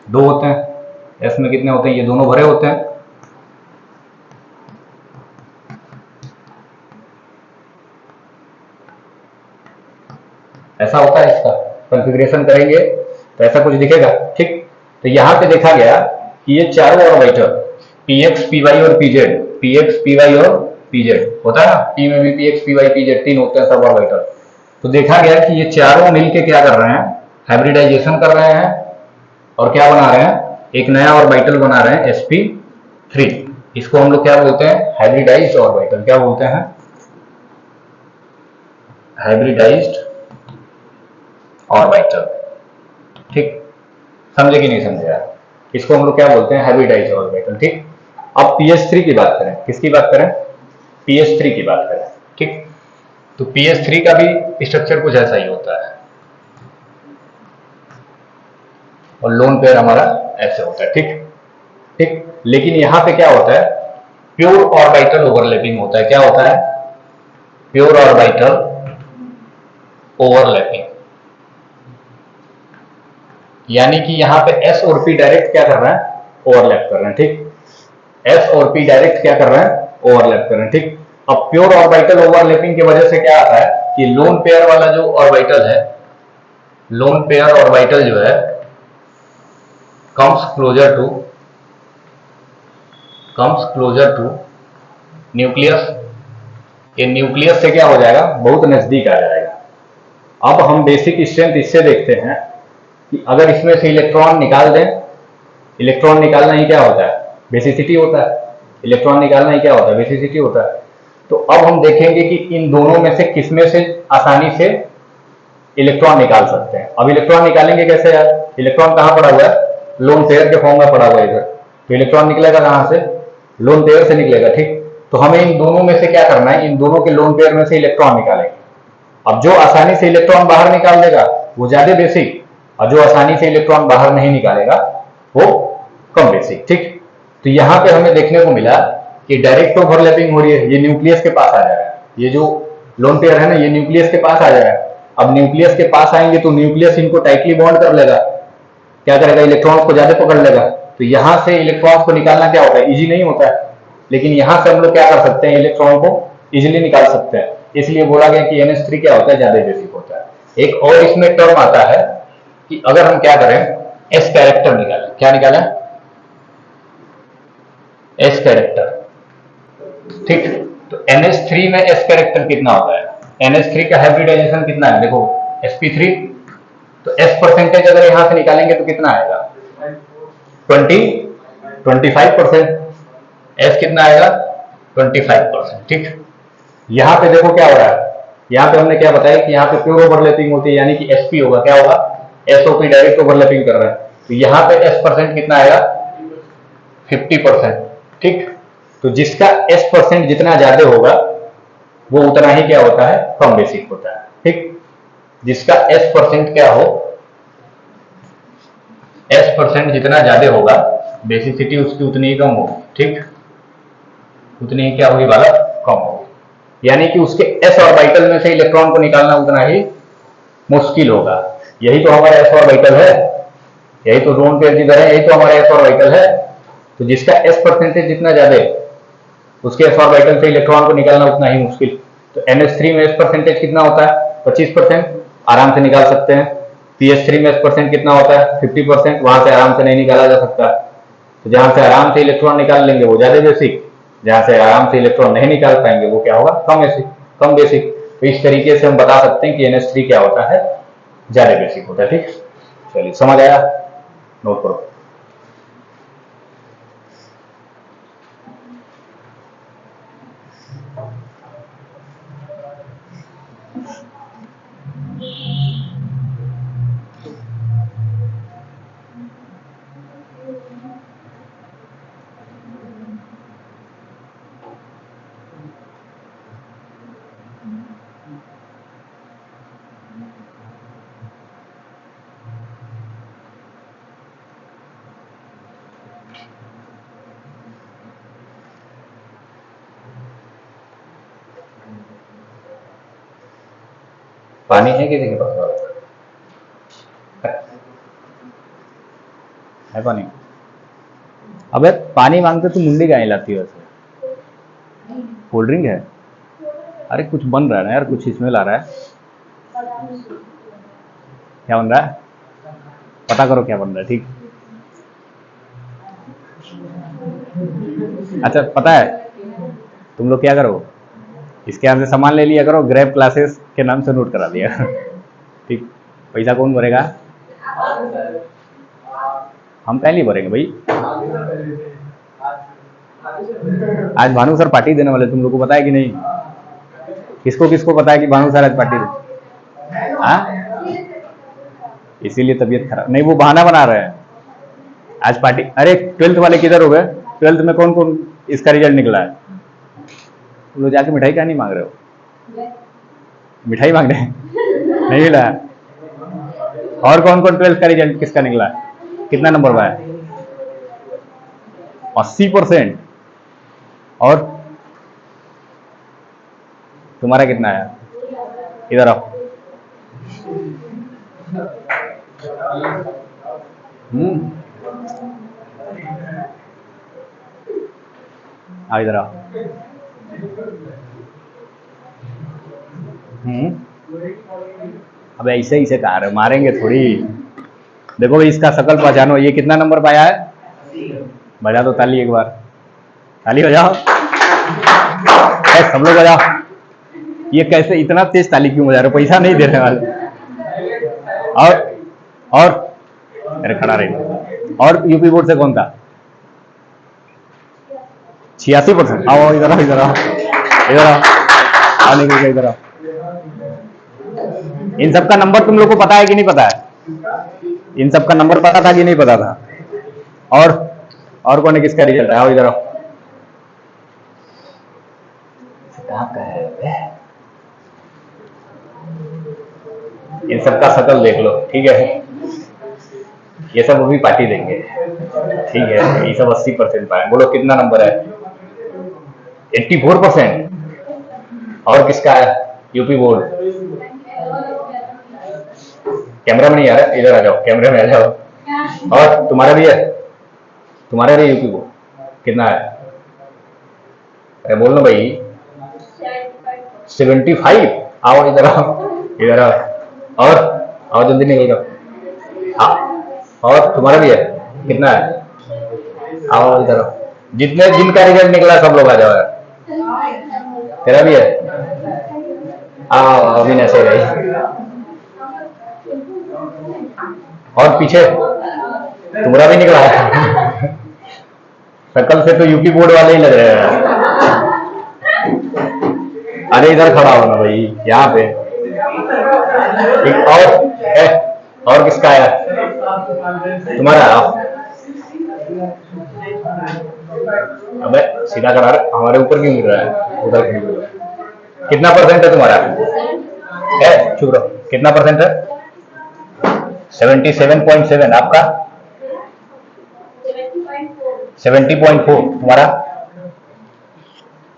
2 होते हैं। एस में कितने होते हैं, ये दोनों भरे होते हैं। ऐसा होता है, इसका कॉन्फ़िगरेशन करेंगे तो ऐसा कुछ दिखेगा, ठीक। तो यहां पे देखा गया कि ये चारों ऑर्बिटल px py और pz, px py और pz होता है ना, p में भी px py pz 3 होते हैं सब ऑर्बिटल। तो देखा गया कि ये चारों मिलके क्या कर रहे हैं, हाइब्रिडाइजेशन कर रहे हैं और क्या बना रहे हैं, एक नया ऑर्बिटल बना रहे हैं sp3। इसको हम लोग क्या बोलते हैं, हाइब्रिडाइज्ड ऑर्बिटल। क्या बोलते हैं, हाइब्रिडाइज्ड ऑर्बिटल, ठीक। समझे कि नहीं समझे यार, इसको हम लोग क्या बोलते हैं, हाइब्रिडाइज्ड ऑर्बिटल, ठीक। अब ph3 की बात करें, किसकी बात करें, ph3 की बात करें, ठीक। तो ph3 का भी स्ट्रक्चर कुछ ऐसा ही होता है और लोन पेयर हमारा ऐसे होता है, ठीक ठीक। लेकिन यहां पे क्या होता है, प्योर ऑर्बिटल ओवरलैपिंग होता है। क्या होता है, प्योर ऑर्बिटल ओवरलैपिंग, यानी कि यहां पे s और p डायरेक्ट क्या कर रहे हैं, ओवरलैप कर रहे हैं, ठीक। s और p डायरेक्ट क्या कर रहे हैं, ओवरलैप कर रहे हैं, ठीक। अब प्योर ऑर्बिटल ओवरलैपिंग की वजह से क्या आता है कि लोन पेयर वाला जो ऑर्बिटल है, लोन पेयर ऑर्बिटल जो है कम्स क्लोजर टू न्यूक्लियस। ये न्यूक्लियस से क्या हो जाएगा, बहुत नजदीक आ जाएगा। अब हम बेसिक स्ट्रेंथ इससे देखते हैं कि अगर इसमें से इलेक्ट्रॉन निकाल दें, इलेक्ट्रॉन निकालना ही क्या होता है, बेसिसिटी होता है। इलेक्ट्रॉन निकालना ही क्या होता है, बेसिसिटी होता है। तो अब हम देखेंगे कि इन दोनों में से किसमें से आसानी से इलेक्ट्रॉन निकाल सकते हैं। अब इलेक्ट्रॉन निकालेंगे कैसे यार, इलेक्ट्रॉन कहां पड़ा हुआ है, लोन पेयर के फॉर्म में पड़ा हुआ है इधर। तो इलेक्ट्रॉन निकलेगा कहां से, लोन पेयर से निकलेगा, ठीक। तो हमें इन दोनों में से क्या करना है, इन दोनों के लोन पेयर में से इलेक्ट्रॉन निकालेंगे। अब जो आसानी से इलेक्ट्रॉन बाहर निकाल देगा वो ज्यादा बेसिक, और जो आसानी से इलेक्ट्रॉन बाहर नहीं निकालेगा वो कम बेसिक, ठीक। तो यहां पे हमें देखने को मिला कि डायरेक्ट ओवरलैपिंग हो रही है, ये न्यूक्लियस के पास आ जा रहा है, ये जो लोन पेयर है ना ये न्यूक्लियस के पास आ जा रहा है। अब न्यूक्लियस के पास आएंगे तो न्यूक्लियस इनको टाइटली बॉन्ड कर लेगा, क्या करेगा, इलेक्ट्रॉन्स को ज्यादा पकड़ लेगा। तो यहां से इलेक्ट्रॉन्स को निकालना क्या होता है, इजी नहीं होता है। लेकिन यहां से हम लोग क्या कर सकते हैं, इलेक्ट्रॉन को इजिली निकाल सकते हैं। इसलिए बोला गया कि NH3 क्या होता है, ज्यादा बेसिक होता है। एक और इसमें टर्म आता है कि अगर हम क्या करें, एस कैरेक्टर निकालें। क्या निकालें, एस कैरेक्टर, ठीक। तो NH3 में एस कैरेक्टर कितना होता है, NH3 का हाइब्रिडाइजेशन कितना है, देखो sp3। तो एस परसेंटेज अगर यहां से निकालेंगे तो कितना आएगा, 25%। एस कितना आएगा, 25%, ठीक। यहां पे देखो क्या हो रहा है, यहां पे हमने क्या बताया कि यहाँ पे प्योर ओवरलैपिंग होती है, यानी कि sp होगा, क्या होगा, SOP डायरेक्ट ओवरलैपिंग कर रहा है। तो यहाँ पे s परसेंट कितना आएगा, 50%, ठीक। तो जिसका s परसेंट जितना ज्यादा होगा वो उतना ही क्या होता है, कम बेसिक होता है, ठीक। जिसका s परसेंट क्या हो, s परसेंट जितना ज्यादा होगा बेसिसिटी उसकी उतनी ही कम होगी, ठीक। उतनी ही क्या होगी वाला, कम होगी। यानी कि उसके s ऑर्बिटल में से इलेक्ट्रॉन को निकालना उतना ही मुश्किल होगा। यही तो हमारा s ऑर्बिटल है, यही तो लोन पेयर जिधर है यही तो हमारा s ऑर्बिटल है। तो जिसका s परसेंटेज जितना ज्यादा है उसके s ऑर्बिटल से इलेक्ट्रॉन को निकालना उतना ही मुश्किल। तो NH3 में s परसेंटेज कितना होता है, 25%, आराम से निकाल सकते हैं। PH3 में s परसेंट कितना होता है, 50%, वहां से आराम से नहीं निकाला जा सकता। तो जहां से आराम से इलेक्ट्रॉन निकाल लेंगे वो ज्यादा बेसिक, जहां से आराम से इलेक्ट्रॉन नहीं निकाल पाएंगे वो क्या होगा, कम बेसिक, कम बेसिक। तो इस तरीके से हम बता सकते हैं कि NH3 क्या होता है, ज्यादा बेसिक होता है, ठीक। चलिए समझ आया, नोट करो। पानी है किसी के पास? है पानी? अबे पानी मांगते तो मुंडी कहाँ हिलाती है वैसे? कोल्ड ड्रिंक है? अरे कुछ बन रहा है ना यार, कुछ स्मेल आ रहा है। क्या बन रहा है? पता करो क्या बन रहा है, ठीक। अच्छा पता है, तुम लोग क्या करो, इसके यहाँ से सामान ले लिया करो, ग्रैब क्लासेस के नाम से नोट करा दिया ठीक। पैसा कौन भरेगा? हम पहले ही भरेंगे भाई। आज भानु सर पार्टी देने वाले, तुम लोग को पता है कि नहीं? किसको किसको पता है कि भानु सर आज पार्टी दे? हाँ, इसीलिए तबीयत खराब नहीं, वो बहाना बना रहे हैं आज पार्टी। अरे 12th वाले किधर हो गए? 12th में कौन कौन इसका रिजल्ट निकला है? तुम लोग जाके मिठाई क्या नहीं मांग रहे हो? मिठाई मांग रहे हैं? नहीं मिला। और कौन कौन 12th का रिजल्ट किसका निकला है? कितना नंबर पाया? 80%। और तुम्हारा कितना आया? इधर आओ। आओ इधर आओ। अब ऐसे ही से कहा रहे, मारेंगे थोड़ी। देखो भाई, इसका शकल पहचानो, ये कितना नंबर पाया है? बजा दो ताली एक बार, ताली बजाओ। सब लोग बजाओ। ये कैसे इतना तेज ताली क्यों बजा रहे हो? पैसा नहीं देने वाले। और अरे खड़ा रही। और यूपी बोर्ड से कौन था? 86%। आओ इधर आओ, इधर आओ, इधर आओ, आओ निकल के इधर आओ। इन सबका नंबर तुम लोग को पता है कि नहीं पता है? इन सबका नंबर पता था कि नहीं पता था? और कौन है किसका रिजल्ट है? आओ इधर आओ। इन सबका शकल देख लो, ठीक है? ये सब अभी पार्टी देंगे, ठीक है? ये सब 80% पाए। बोलो कितना नंबर है? 84%। और किसका है? UP board. कैमरा में नहीं आ रहा, इधर आ जाओ, कैमरे में आ जाओ। और तुम्हारा भी है? तुम्हारा भी यूपी बोर्ड कितना है? अरे बोल लो भाई। 75। आओ इधर आओ, इधर आओ। और आओ जल्दी निकल जाओ। और तुम्हारा भी है? कितना है? आओ इधर आओ। जितने जिनका रिजल्ट निकला सब लोग आ जाओ यार। तेरा भी है? आओ अभी न से रही। और पीछे तुम्हारा भी निकला है? शकल से तो यूपी बोर्ड वाले ही लग रहे हैं। अरे इधर खड़ा हो ना भाई, यहाँ पे। और किसका आया? तुम्हारा? अबे सीधा खड़ा रहा, हमारे ऊपर क्यों गिर रहा है? उधर क्यों गिर रहा है? कितना परसेंट है तुम्हारा? चुप रहो। कितना परसेंट है? 77.7। आपका? 70.4। तुम्हारा?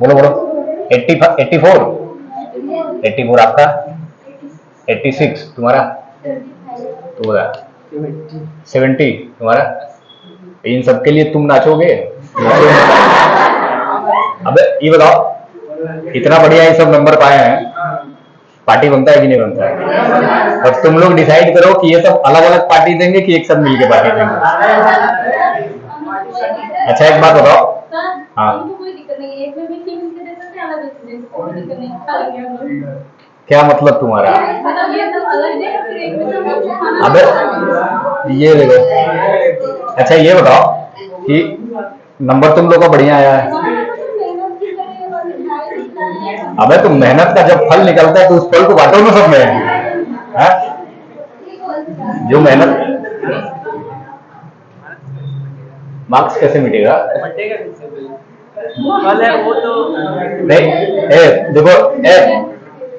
बोलो बोलो। 84। 84 आपका? 86 तुम्हारा? तुम्हारा 70 तुम्हारा? इन सबके लिए तुम नाचोगे? अबे ये बताओ, इतना बढ़िया ये सब नंबर पाए हैं, पार्टी बनता है कि नहीं बनता है? और तुम लोग डिसाइड करो कि ये सब अलग अलग पार्टी देंगे कि एक साथ मिलके पार्टी देंगे। अच्छा एक बात बताओ। हाँ क्या मतलब तुम्हारा? अबे ये देखो। अच्छा ये बताओ कि नंबर तुम लोग का बढ़िया आया है। अबे तो मेहनत का जब फल निकलता है तो उस फल को बांटो ना सब में। हाँ? जो मेहनत, मार्क्स कैसे मिटेगा? वो तो नहीं। देखो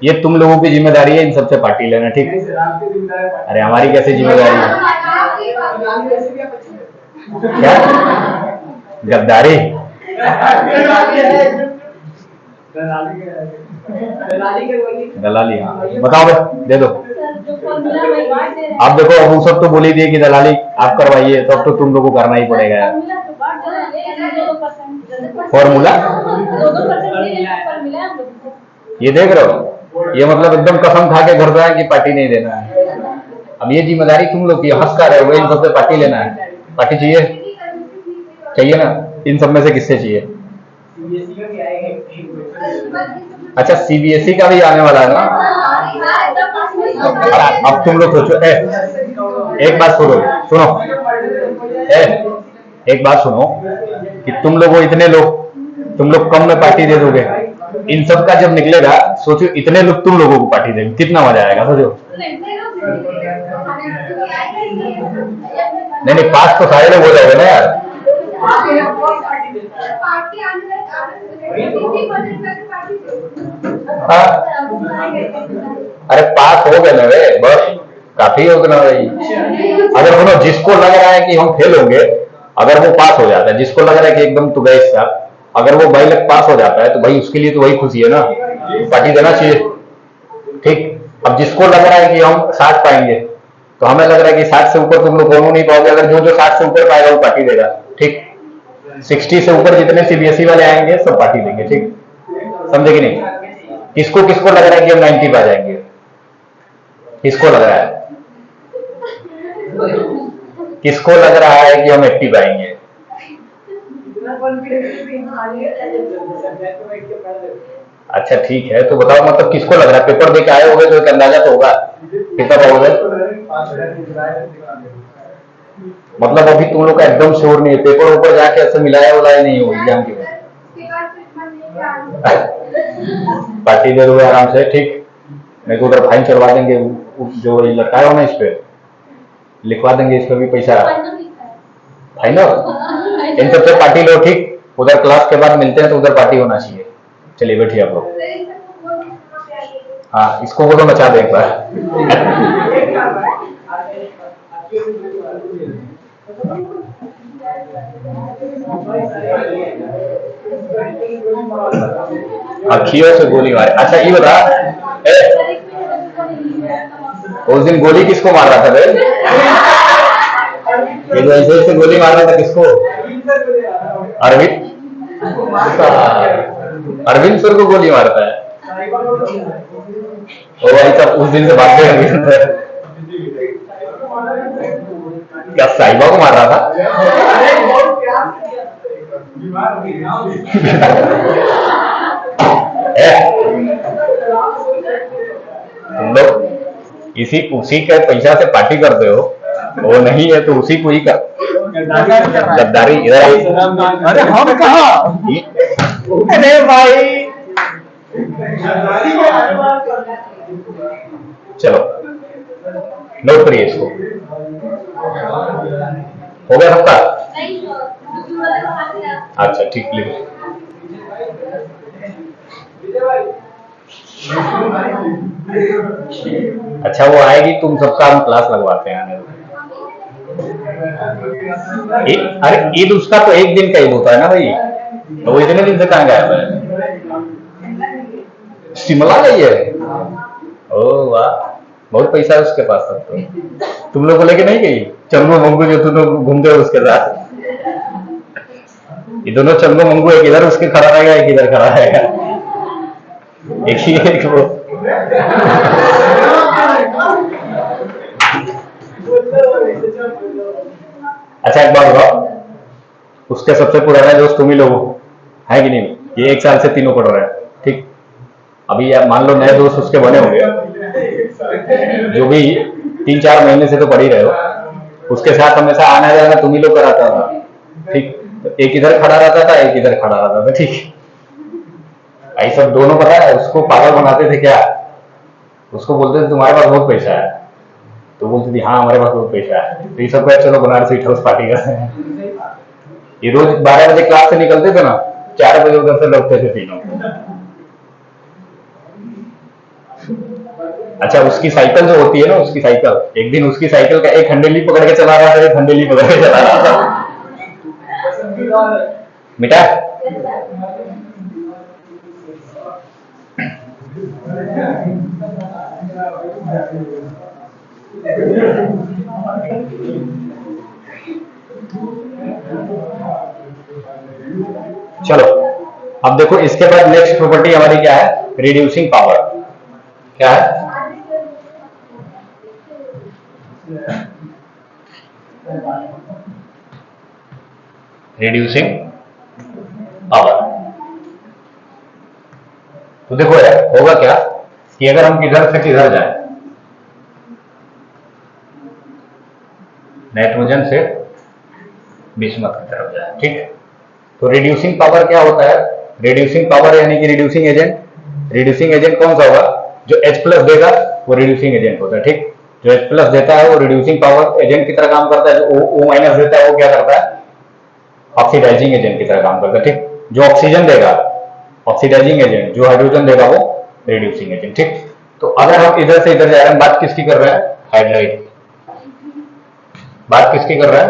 ये तुम लोगों की जिम्मेदारी है इन सबसे पार्टी लेना, ठीक? अरे हमारी कैसे जिम्मेदारी है? क्या गद्दारी? दलाली, हाँ बताओ बे, दे दो। अब देखो, अब वो सब तो बोल ही दिए कि दलाली आप करवाइए, तो अब तो तुम लोग को करना ही पड़ेगा यार। फॉर्मूला ये देख रहे हो, ये मतलब एकदम कसम खा के घर पे आए कि पार्टी नहीं देना है। अब ये जिम्मेदारी तुम लोग की, हंस कर रहे हो, इन सबसे पार्टी लेना है। पार्टी चाहिए, चाहिए ना? इन सब में से किससे चाहिए? अच्छा, सीबीएसई का भी आने वाला है ना? अब तुम लोग सोचो, एक बात सुनो, सुनो, एक बात सुनो, कि तुम लोग वो इतने लोग, तुम लोग कम में पार्टी दे दोगे, इन सब का जब निकलेगा, सोचो इतने लोग तुम लोगों को पार्टी देंगे, कितना मजा आएगा सोचो। नहीं नहीं, पास तो सारे लोग हो जाएंगे ना यार। हाँ, अरे पास हो गए ना वे, बस काफी हो गया ना भाई। अगर बोलो जिसको लग रहा है कि हम फेल होंगे, अगर वो पास हो जाता है, जिसको लग रहा है कि एकदम तो गए इसका, अगर वो भाई लग पास हो जाता है, तो भाई उसके लिए तो वही खुशी है ना, पार्टी देना चाहिए। ठीक, अब जिसको लग रहा है कि हम 60 पाएंगे, तो हमें लग रहा है कि 60 से ऊपर तुम लोग दोनों नहीं पाओगे, अगर जो जो 60 से ऊपर पाएगा वो पार्टी देगा। ठीक, 60 से ऊपर जितने सीबीएसई वाले आएंगे सब पार्टी देंगे। ठीक, समझे कि नहीं? किसको किसको लग रहा है कि हम 90 पा जाएंगे? किसको लग रहा है, किसको लग रहा है कि हम 80 पाएंगे? अच्छा ठीक है, तो बताओ मतलब किसको लग रहा है? पेपर दे के आए होगे तो एक अंदाजा तो होगा कितना पाओगे। मतलब अभी तुम लोग का एकदम श्योर नहीं है, पेपर ऊपर जाके ऐसे मिलाया उलाया नहीं हो एग्जाम के बाद? पार्टी दे दोगे आराम से। ठीक, नहीं तो उधर फाइन चढ़वा देंगे, जो लटकाया हो ना इस पे, लिखवा देंगे इस पे भी पैसा। फाइनल, इन सबसे पार्टी लो। ठीक, उधर क्लास के बाद मिलते हैं, तो उधर पार्टी होना चाहिए। चलिए बैठिए आप लोग। हाँ, इसको बोलो मचा दे एक बार। अखियों से गोली मारे। अच्छा ये बता, उस दिन गोली किसको मार रहा था बे? ये जो ऐसे ऐसे गोली मार रहा था किसको? अरविंद, अरविंद सर को गोली मारता है? ओ भाई साहब, उस दिन से बात कर अरविंद सर क्या साहिबा को मार रहा था? तुम लोग इसी उसी के पैसा से पार्टी करते हो, वो नहीं है तो उसी को ही कर गद्दारी। इधर अरे हम कहा, अरे भाई चलो नोट करिए इसको। हो गया सबका? अच्छा ठीक, लिखो। अच्छा वो आएगी, तुम सबका हम क्लास लगवाते हैं। अरे ईद उसका तो एक दिन का ईद होता है ना भाई, तो वो इतने दिन से कहाँ गया है? शिमला गई है? ओ वाह, बहुत पैसा है उसके पास। तब तो तुम लोग को लेके नहीं गई? चंगू मंगू जो तुम लोग घूमते हो उसके साथ, ये दोनों चंगू मंगू, एक इधर उसके खड़ा रहेगा, एक इधर खड़ा रहेगा, एक ही एक वो। अच्छा एक बात बताओ, उसके सबसे पुराना दोस्त तुम ही लोग हो, है कि नहीं? ये 1 साल से तीनों पढ़ रहे हैं। ठीक, अभी आप मान लो नए दोस्त उसके बने होंगे, जो भी 3-4 महीने से तो पढ़ ही रहे हो, उसके साथ हमेशा आना जाना तुम ही लोग कराता था। ठीक, तो एक इधर खड़ा रहता था, एक इधर खड़ा रहता था। ठीक, भाई सब दोनों पता है उसको पागल बनाते थे क्या? उसको बोलते थे तुम्हारे पास बहुत पैसा है, तो बोलती थी हाँ हमारे पास बहुत पैसा है। तो ये सब कहे चलो बनारसी ठोस पार्टी करते हैं। ये रोज 12 बजे क्लास से निकलते थे ना, 4 बजे उधर से लौटते थे तीनों। अच्छा उसकी साइकिल जो होती है ना, उसकी साइकिल, एक दिन उसकी साइकिल का एक हंडेली पकड़ के चला रहा था, एक हंडेली पकड़ के चला रहा था। मिटा चलो अब देखो इसके बाद नेक्स्ट प्रॉपर्टी हमारी क्या है, रिड्यूसिंग पावर। क्या है, रिड्यूसिंग पावर। तो देखो यार होगा क्या कि अगर हम किधर से किधर जाए, नाइट्रोजन से बिस्मथ की तरफ जाए, ठीक है, तो रिड्यूसिंग पावर क्या होता है, रिड्यूसिंग पावर यानी कि रिड्यूसिंग एजेंट। रिड्यूसिंग एजेंट कौन सा होगा, जो H प्लस देगा वो रिड्यूसिंग एजेंट होता है, ठीक। जो H प्लस देता है वो रिड्यूसिंग पावर एजेंट की तरह काम करता है, जो O माइनस देता है वो क्या करता है, ऑक्सीडाइजिंग एजेंट की तरह काम करता है, ठीक। जो ऑक्सीजन देगा ऑक्सीडाइजिंग एजेंट, जो हाइड्रोजन देगा वो रिड्यूसिंग एजेंट, ठीक। तो अगर हम इधर से इधर जा रहे हैं, बात किसकी कर रहे हैं, हाइड्राइड, बात किसकी कर रहा है,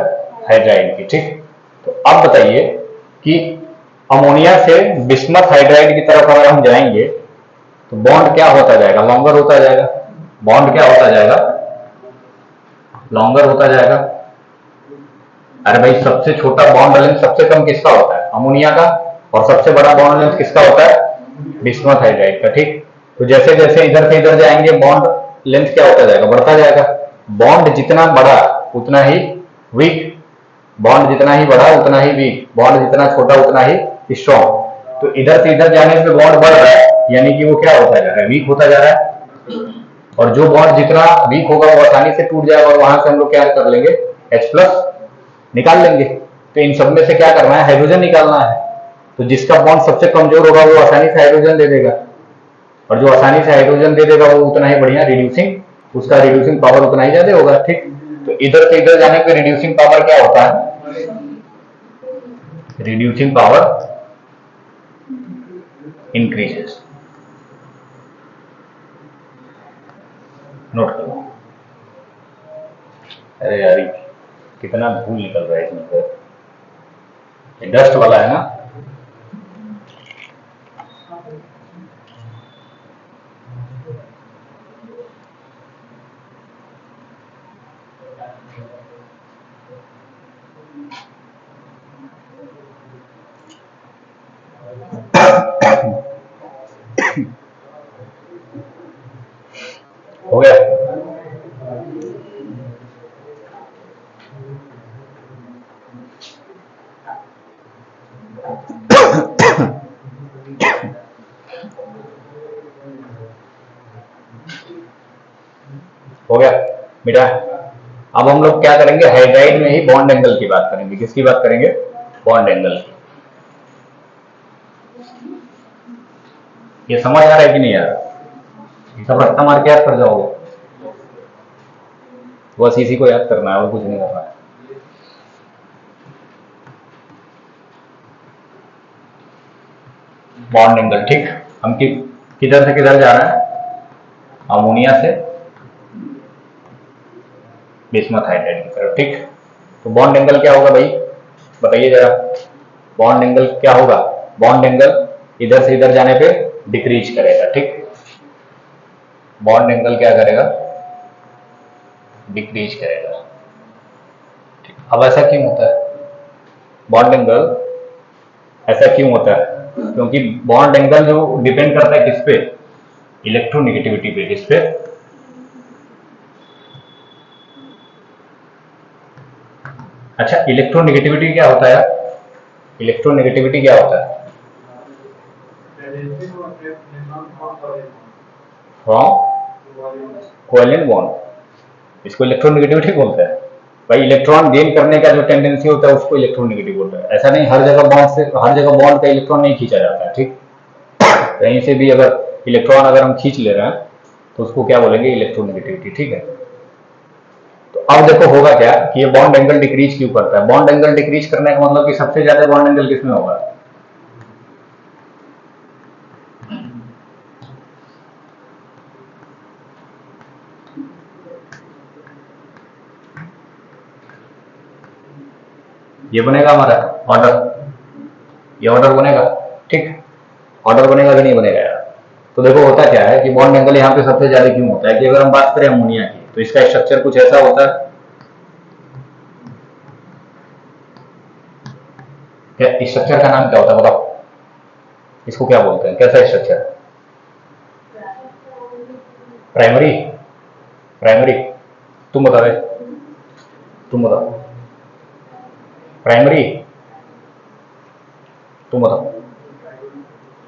हाइड्राइड की, ठीक। तो अब बताइए कि अमोनिया से बिस्मथ हाइड्राइड की तरफ अगर हम जाएंगे तो बॉन्ड क्या होता जाएगा, लॉन्गर होता जाएगा। बॉन्ड क्या होता जाएगा, लॉन्गर होता जाएगा। अरे भाई सबसे छोटा बॉन्ड लेंथ सबसे कम किसका होता है, अमोनिया का, और सबसे बड़ा बॉन्ड लेंथ किसका होता है, बिस्मथ हाइड्राइड का, ठीक। तो जैसे जैसे इधर से इधर जाएंगे बॉन्ड लेंथ क्या होता जाएगा, बढ़ता जाएगा। बॉन्ड जितना बड़ा उतना ही वीक, बॉन्ड जितना ही बड़ा उतना ही वीक, बॉन्ड जितना छोटा उतना ही स्ट्रॉन्ग। तो इधर से इधर जाने से बॉन्ड बढ़ रहा है यानी कि वो क्या होता जा रहा है, वीक होता जा रहा है। और जो बॉन्ड जितना वीक होगा वो आसानी से टूट जाएगा और वहां से हम लोग क्या कर लेंगे, H प्लस निकाल लेंगे। तो इन सब में से क्या करना है, हाइड्रोजन निकालना है। तो जिसका बॉन्ड सबसे कमजोर होगा वो आसानी से हाइड्रोजन दे देगा, और जो आसानी से हाइड्रोजन दे देगा वो उतना ही बढ़िया रिड्यूसिंग, उसका रिड्यूसिंग पावर उतना ही ज्यादा होगा, ठीक। तो इधर से इधर जाने पे रिड्यूसिंग पावर क्या होता है, रिड्यूसिंग पावर इंक्रीजेस। नोट करो। अरे यार कितना धूल निकल रहा है इसमें से, ये डस्ट वाला है ना। हो गया, हो गया बेटा। अब हम लोग क्या करेंगे, हाइड्राइड में ही बॉन्ड एंगल की बात करेंगे। किसकी बात करेंगे, बॉन्ड एंगल की। ये समझ आ रहा है कि नहीं यार, ये सब रट्टा मार के याद कर जाओगे, बस इसी को याद करना है और कुछ नहीं करना है। बॉन्ड एंगल, ठीक। हम किधर से किधर जा रहे हैं, अमोनिया से बिस्मथ हाइड्राइड की तरफ, ठीक। तो बॉन्ड एंगल क्या होगा भाई, बताइए जरा। बॉन्ड एंगल क्या होगा, बॉन्ड एंगल इधर से इधर जाने पे डिक्रीज करेगा, ठीक। बॉन्ड एंगल क्या करेगा, डिक्रीज करेगा, ठीक। अब ऐसा क्यों होता है, बॉन्ड एंगल ऐसा क्यों होता है, क्योंकि बॉन्ड एंगल जो डिपेंड करता है किस पे, इलेक्ट्रोनेगेटिविटी पे। किस पे, अच्छा इलेक्ट्रोनेगेटिविटी क्या होता है, इलेक्ट्रोनेगेटिविटी क्या होता है, फ्रॉम कोवेलेंट बॉन्ड, इसको इलेक्ट्रोनेगेटिविटी बोलते हैं। भाई इलेक्ट्रॉन गेन करने का जो टेंडेंसी होता है उसको इलेक्ट्रोनेगेटिव बोलते हैं। ऐसा नहीं हर जगह बॉन्ड से, हर जगह बॉन्ड का इलेक्ट्रॉन नहीं खींचा जाता है, ठीक। कहीं से भी अगर इलेक्ट्रॉन अगर हम खींच ले रहे हैं तो उसको क्या बोलेंगे, इलेक्ट्रोनेगेटिविटी, ठीक है। तो अब देखो होगा क्या कि ये बॉन्ड एंगल डिक्रीज क्यों करता है, बॉन्ड एंगल डिक्रीज करने का मतलब कि सबसे ज्यादा बॉन्ड एंगल किसमें होगा, ये बनेगा हमारा ऑर्डर, ये ऑर्डर बनेगा, ठीक। ऑर्डर बनेगा कि नहीं बनेगा यार, तो देखो होता क्या है कि बॉन्ड एंगल यहाँ पे सबसे ज्यादा क्यों होता है कि अगर हम बात करें अमोनिया की तो इसका स्ट्रक्चर कुछ ऐसा होता है। क्या स्ट्रक्चर का नाम क्या होता है बताओ, इसको क्या बोलते हैं, कैसा स्ट्रक्चर? प्राइमरी, प्राइमरी, तुम बताओ, तुम बताओ, प्राइमरी, तुम बताओ।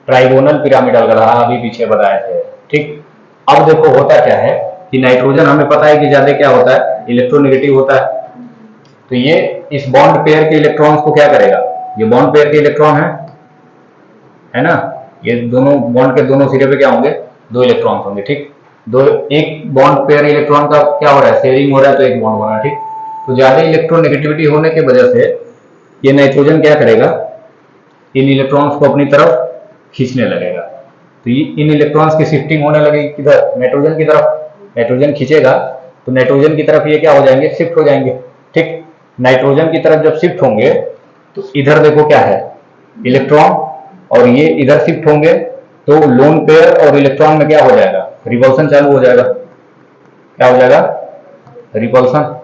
ट्राइगोनल पिरामिडल गढ़ा, अभी पीछे बताए थे। ठीक, अब देखो होता क्या है कि नाइट्रोजन हमें पता है कि ज्यादा क्या होता है, इलेक्ट्रोनेगेटिव होता है। तो ये इस बॉन्ड पेयर के इलेक्ट्रॉन्स को क्या करेगा, ये बॉन्ड पेयर के इलेक्ट्रॉन है ना, ये दोनों बॉन्ड के दोनों सिरे पे क्या होंगे, दो इलेक्ट्रॉन होंगे। ठीक, दो, एक बॉन्ड पेयर इलेक्ट्रॉन का क्या हो रहा है, शेयरिंग हो रहा है, तो एक बॉन्ड बना है। ठीक, तो ज्यादा इलेक्ट्रोनेगेटिविटी होने की वजह से ये नाइट्रोजन क्या करेगा, इन इलेक्ट्रॉन्स को अपनी तरफ खींचने लगेगा। तो ये इन इलेक्ट्रॉन्स की शिफ्टिंग होने लगेगी किधर, नाइट्रोजन की तरफ। नाइट्रोजन खींचेगा तो नाइट्रोजन की तरफ ये क्या हो जाएंगे, शिफ्ट हो जाएंगे। ठीक, नाइट्रोजन की तरफ जब शिफ्ट होंगे तो इधर देखो क्या है, इलेक्ट्रॉन, और ये इधर शिफ्ट होंगे तो लोन पेयर और इलेक्ट्रॉन में क्या हो जाएगा, रिपल्सन चालू हो जाएगा। क्या हो जाएगा, रिपल्सन।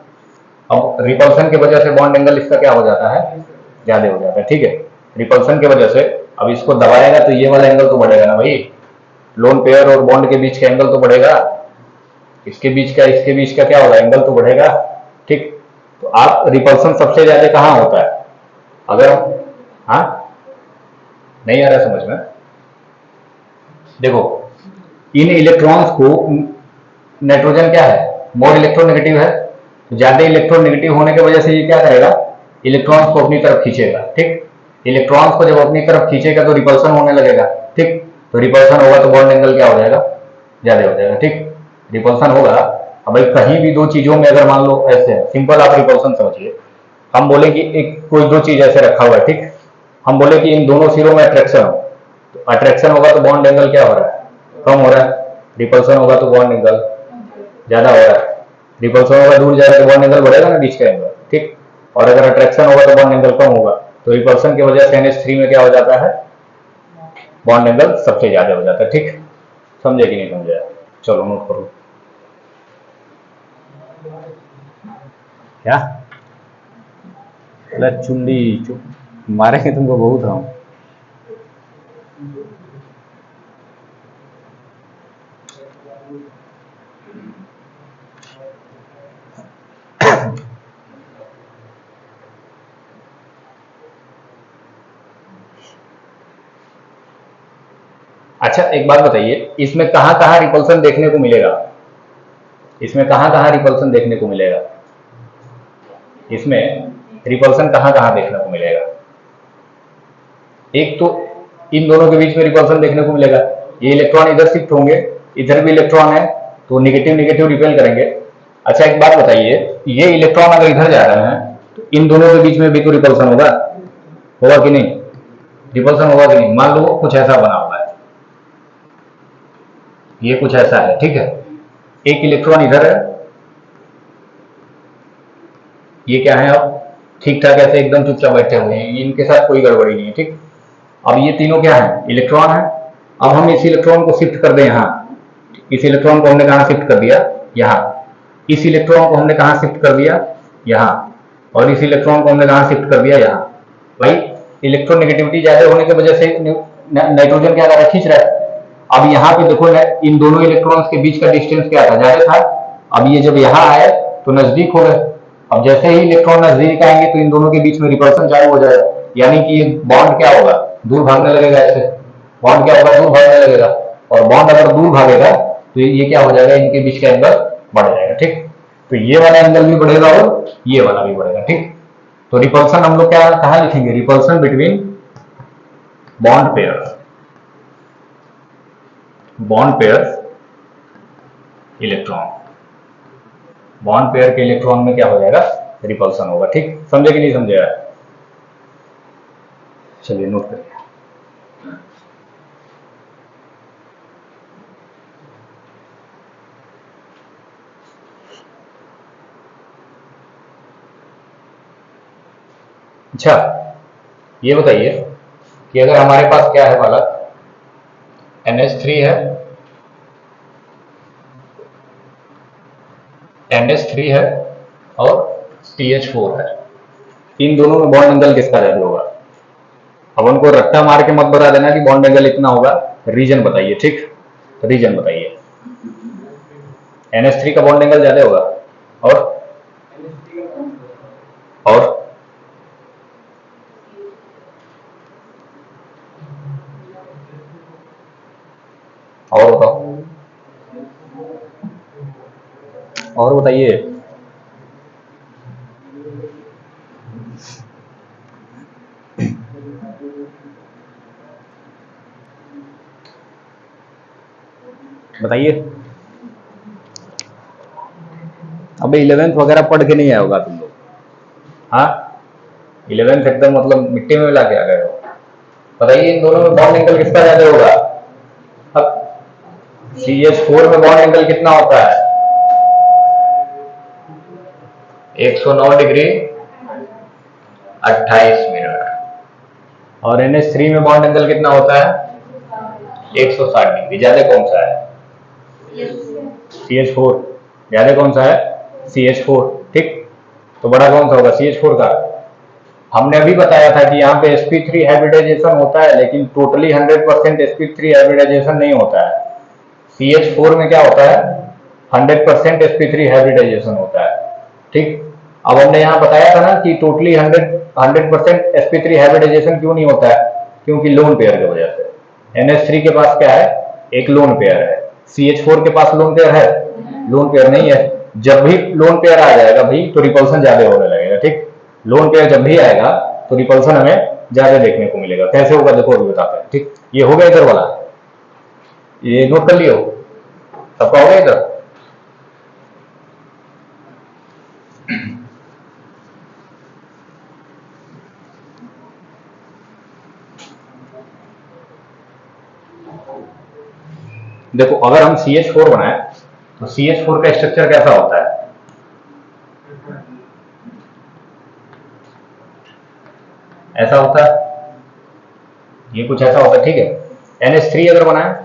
अब रिपल्सन की वजह से बॉन्ड एंगल इसका क्या हो जाता है, ज्यादा हो जाता है। ठीक है, रिपल्सन की वजह से अब इसको दबाएगा तो ये वाला एंगल तो बढ़ेगा ना भाई, लोन पेयर और बॉन्ड के बीच का एंगल तो बढ़ेगा, इसके बीच का क्या होगा, एंगल तो बढ़ेगा। ठीक, तो आप रिपल्सन सबसे ज्यादा कहाँ होता है, अगर, हाँ, नहीं आ रहा समझ में? देखो इन इलेक्ट्रॉन्स को, नाइट्रोजन क्या है, मोर इलेक्ट्रोनेगेटिव है, तो ज्यादा इलेक्ट्रोनेगेटिव होने की वजह से ये क्या करेगा, इलेक्ट्रॉन्स को अपनी तरफ खींचेगा। ठीक, इलेक्ट्रॉन्स को जब अपनी तरफ खींचेगा तो रिपल्सन होने लगेगा। ठीक, तो रिपल्सन होगा तो बॉन्ड एंगल क्या हो जाएगा, ज्यादा हो जाएगा। ठीक, रिपल्सन होगा। अब भाई कहीं भी दो चीजों में अगर मान लो ऐसे सिंपल आप रिपल्सन समझिए, हम बोले कि एक कोई दो चीज ऐसे रखा हुआ है। ठीक, हम बोले कि इन दोनों सिरों में अट्रैक्शन हो, तो अट्रैक्शन होगा तो बॉन्ड एंगल क्या हो रहा है, कम हो रहा है। रिपल्सन होगा तो बॉन्ड एंगल ज्यादा हो रहा है। रिपल्सन होगा दूर जाएगा तो बॉन्ड एंगल बढ़ेगा ना, बीच का एंगल। ठीक, और अगर अट्रैक्शन होगा तो बॉन्ड एंगल कम होगा। तो रिपल्सन की वजह से NH3 में क्या हो जाता है, बॉन्ड एंगल सबसे ज्यादा हो जाता है। ठीक, समझे कि नहीं समझे? चलो नोट करो। क्या चुंडी मारेंगे तुमको बहुत हम। अच्छा एक बात बताइए, इसमें कहाँ कहाँ रिपल्सन देखने को मिलेगा, इसमें कहाँ कहाँ रिपल्सन देखने को मिलेगा, इसमें रिपल्सन कहाँ कहाँ देखने को मिलेगा? एक तो इन दोनों के बीच में रिपल्सन देखने को मिलेगा, ये इलेक्ट्रॉन इधर शिफ्ट होंगे, इधर भी इलेक्ट्रॉन है तो नेगेटिव नेगेटिव रिपेल करेंगे। अच्छा एक बात बताइए, ये इलेक्ट्रॉन अगर इधर जा रहे हैं तो इन दोनों के बीच में भी तो रिपल्सन होगा, होगा कि नहीं, रिपल्सन होगा कि नहीं? मान लो कुछ ऐसा बना हुआ है, ये कुछ ऐसा है। ठीक है, एक इलेक्ट्रॉन इधर है, ये क्या है, अब ठीक ठाक ऐसे एकदम चुपचाप बैठे हुए हैं, इनके साथ कोई गड़बड़ी नहीं है। ठीक, अब ये तीनों क्या है, इलेक्ट्रॉन है। अब हम इस इलेक्ट्रॉन को शिफ्ट कर दें यहाँ, इस इलेक्ट्रॉन को हमने कहाँ शिफ्ट कर दिया, यहाँ। इस इलेक्ट्रॉन को हमने कहाँ शिफ्ट कर दिया, यहाँ। और इस इलेक्ट्रॉन को हमने कहाँ शिफ्ट कर दिया, यहाँ। भाई इलेक्ट्रोनेगेटिविटी ज्यादा होने की वजह से नाइट्रोजन क्या कर रहा है, खींच रहा है। अब यहाँ पे देखो इन दोनों इलेक्ट्रॉन्स के बीच का डिस्टेंस क्या था, ज्यादा था। अब ये जब यहाँ आए तो नजदीक हो गए। अब जैसे ही इलेक्ट्रॉन नजदीक आएंगे तो इन दोनों के बीच में रिपल्सन चालू हो जाएगा, यानी कि ये बॉन्ड क्या होगा, दूर भागने लगेगा। ऐसे बॉन्ड क्या होगा, दूर भागने लगेगा। और बॉन्ड अगर दूर भागेगा तो ये क्या हो जाएगा, इनके बीच का एंगल बढ़ जाएगा। ठीक, तो ये वाला एंगल भी बढ़ेगा और ये वाला भी बढ़ेगा। ठीक, तो रिपल्सन हम लोग क्या कहाँ लिखेंगे, repulsion between bond pairs, bond pairs electron, bond pair के इलेक्ट्रॉन में क्या हो जाएगा, रिपल्सन होगा। ठीक, समझे कि नहीं समझे? चलिए नोट करिए। अच्छा ये बताइए कि अगर हमारे पास क्या है बालक, NH3 है, NH3 है और CH4 है। इन दोनों में बॉन्ड एंगल किसका ज्यादा होगा? अब उनको रट्टा मार के मत बता देना कि बॉन्ड एंगल इतना होगा, रीजन बताइए। ठीक, रीजन बताइए। NH3 का बॉन्ड एंगल ज्यादा होगा और बताओ, और बताइए। बताइए। अबे 11th वगैरह पढ़ के नहीं आया होगा तुम लोग। हाँ, 11th एकदम मतलब मिट्टी में मिला के आ गए हो। बताइए इन दोनों में बॉन्ड एंगल किसका ज्यादा होगा? अब CH4 में बॉन्ड एंगल कितना होता है? 109 डिग्री 28 मिनट। और NH3 में बॉन्ड एंगल कितना होता है? 160 डिग्री। ज्यादा कौन सा है? CH4। ज्यादा कौन सा है? CH4। ठीक, तो बड़ा कौन सा होगा? CH4 का। हमने अभी बताया था कि यहाँ पे sp3 हाइब्रिडाइजेशन होता है, लेकिन टोटली 100% sp3 हाइब्रिडाइजेशन नहीं होता है। CH4 में क्या होता है? 100% sp3 हाइब्रिडाइजेशन होता है। ठीक, अब हमने यहाँ बताया था ना कि टोटली 100% sp3 हाइब्रिडाइजेशन क्यों नहीं होता है? क्योंकि लोन पेयर की वजह से। NH3 के पास क्या है? एक लोन पेयर है। CH4 के पास लोन पेयर है? लोन पेयर नहीं है। जब भी लोन पेयर आ जाएगा भाई तो रिपल्सन ज्यादा होने लगेगा। ठीक, लोन पेयर जब भी आएगा तो रिपल्सन हमें ज्यादा देखने को मिलेगा। कैसे होगा देखो अभी बताते हैं। ठीक, ये हो गया इधर वाला, ये नोट कर लियो, सबका हो गया इधर। देखो अगर हम CH4 बनाए तो CH4 का स्ट्रक्चर कैसा होता है? ऐसा होता है, ये कुछ ऐसा होता है। ठीक है, NH3 अगर बनाए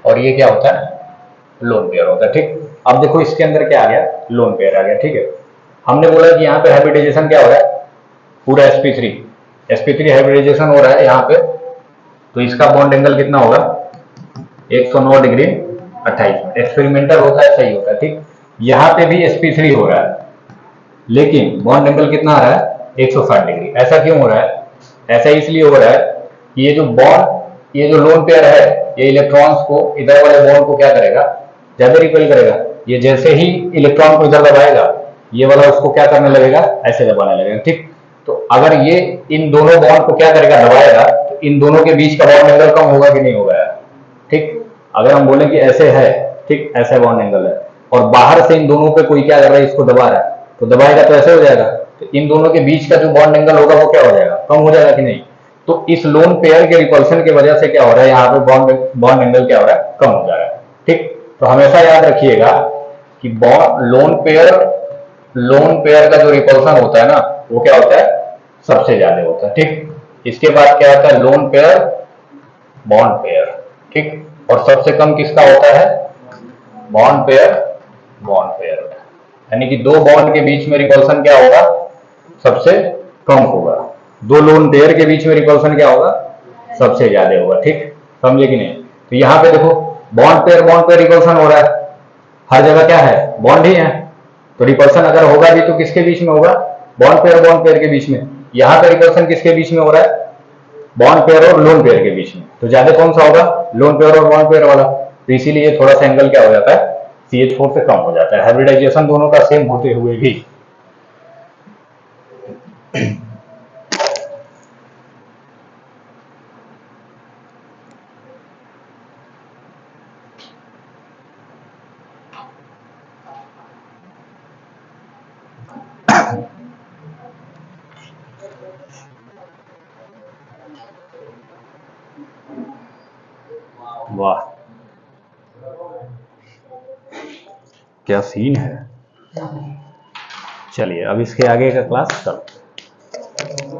और ये क्या होता है? लोन पेयर होता है। ठीक, अब देखो इसके अंदर क्या आ गया? लोन पेयर आ गया। ठीक है, हमने बोला कि यहाँ पे हाइब्रिडाइजेशन क्या हो रहा है? पूरा sp3 हाइब्रिडाइजेशन हो रहा है यहाँ पे, तो इसका बॉन्ड एंगल कितना होगा? 109 डिग्री 28 मिनट। एक्सपेरिमेंटल होता है, सही होता है। ठीक, यहाँ पे भी sp3 हो रहा है, लेकिन बॉन्ड एंगल कितना आ रहा है? 160 डिग्री। ऐसा क्यों हो रहा है? ऐसा इसलिए हो रहा है कि ये जो लोन पेयर है, ये इलेक्ट्रॉन्स को, इधर वाले बॉन्ड को क्या करेगा? ज्यादा रिपेल करेगा। ये जैसे ही इलेक्ट्रॉन को इधर दबाएगा, ये वाला उसको क्या करने लगेगा? ऐसे दबाने लगेगा। ठीक, तो अगर ये इन दोनों बॉन्ड को क्या करेगा? दबाएगा, तो इन दोनों के बीच का बॉन्ड एंगल कम होगा कि नहीं होगा यार? ठीक, अगर हम बोले कि ऐसे है, ठीक, ऐसे बॉन्ड एंगल है, और बाहर से इन दोनों पे कोई क्या कर रहा है? इसको दबा रहा है, तो दबाएगा तो ऐसे हो जाएगा, तो इन दोनों के बीच का जो बॉन्ड एंगल होगा वो क्या हो जाएगा? कम हो जाएगा कि नहीं? तो इस लोन पेयर के रिपल्शन की वजह से क्या हो रहा है? यहाँ पे बॉन्ड एंगल क्या हो रहा है? कम हो जा रहा है। ठीक, तो हमेशा याद रखिएगा कि लोन पेयर का जो रिपल्शन होता है ना, वो क्या होता है? सबसे ज्यादा होता है। ठीक, इसके बाद क्या होता है? Lone pair, bond pair. ठीक, और सबसे कम किसका होता है? Bond pair, bond pair. यानी कि दो बॉन्ड के बीच में रिपल्सन क्या होगा? सबसे कम होगा। दो लोन पेयर के बीच में रिपल्सन क्या होगा? सबसे ज्यादा होगा। ठीक, समझे कि नहीं? तो यहाँ पे देखो, बॉन्ड पेयर रिपल्सन हो रहा है, हर जगह क्या है? बॉन्ड ही है। तो रिपल्सन अगर होगा भी तो किसके बीच में होगा? बॉन्ड पेयर के बीच में। यहाँ पे रिपल्सन किसके बीच में हो रहा है? बॉन्ड पेयर और लोन पेयर के बीच में। तो ज्यादा कौन सा होगा? लोन पेयर और बॉन्ड पेयर वाला। तो इसीलिए थोड़ा सा एंगल क्या हो जाता है? CH4 से कम हो जाता है, हाइब्रिडाइजेशन दोनों का सेम होते हुए भी। वाह, क्या सीन है। चलिए अब इसके आगे का क्लास चलते हैं।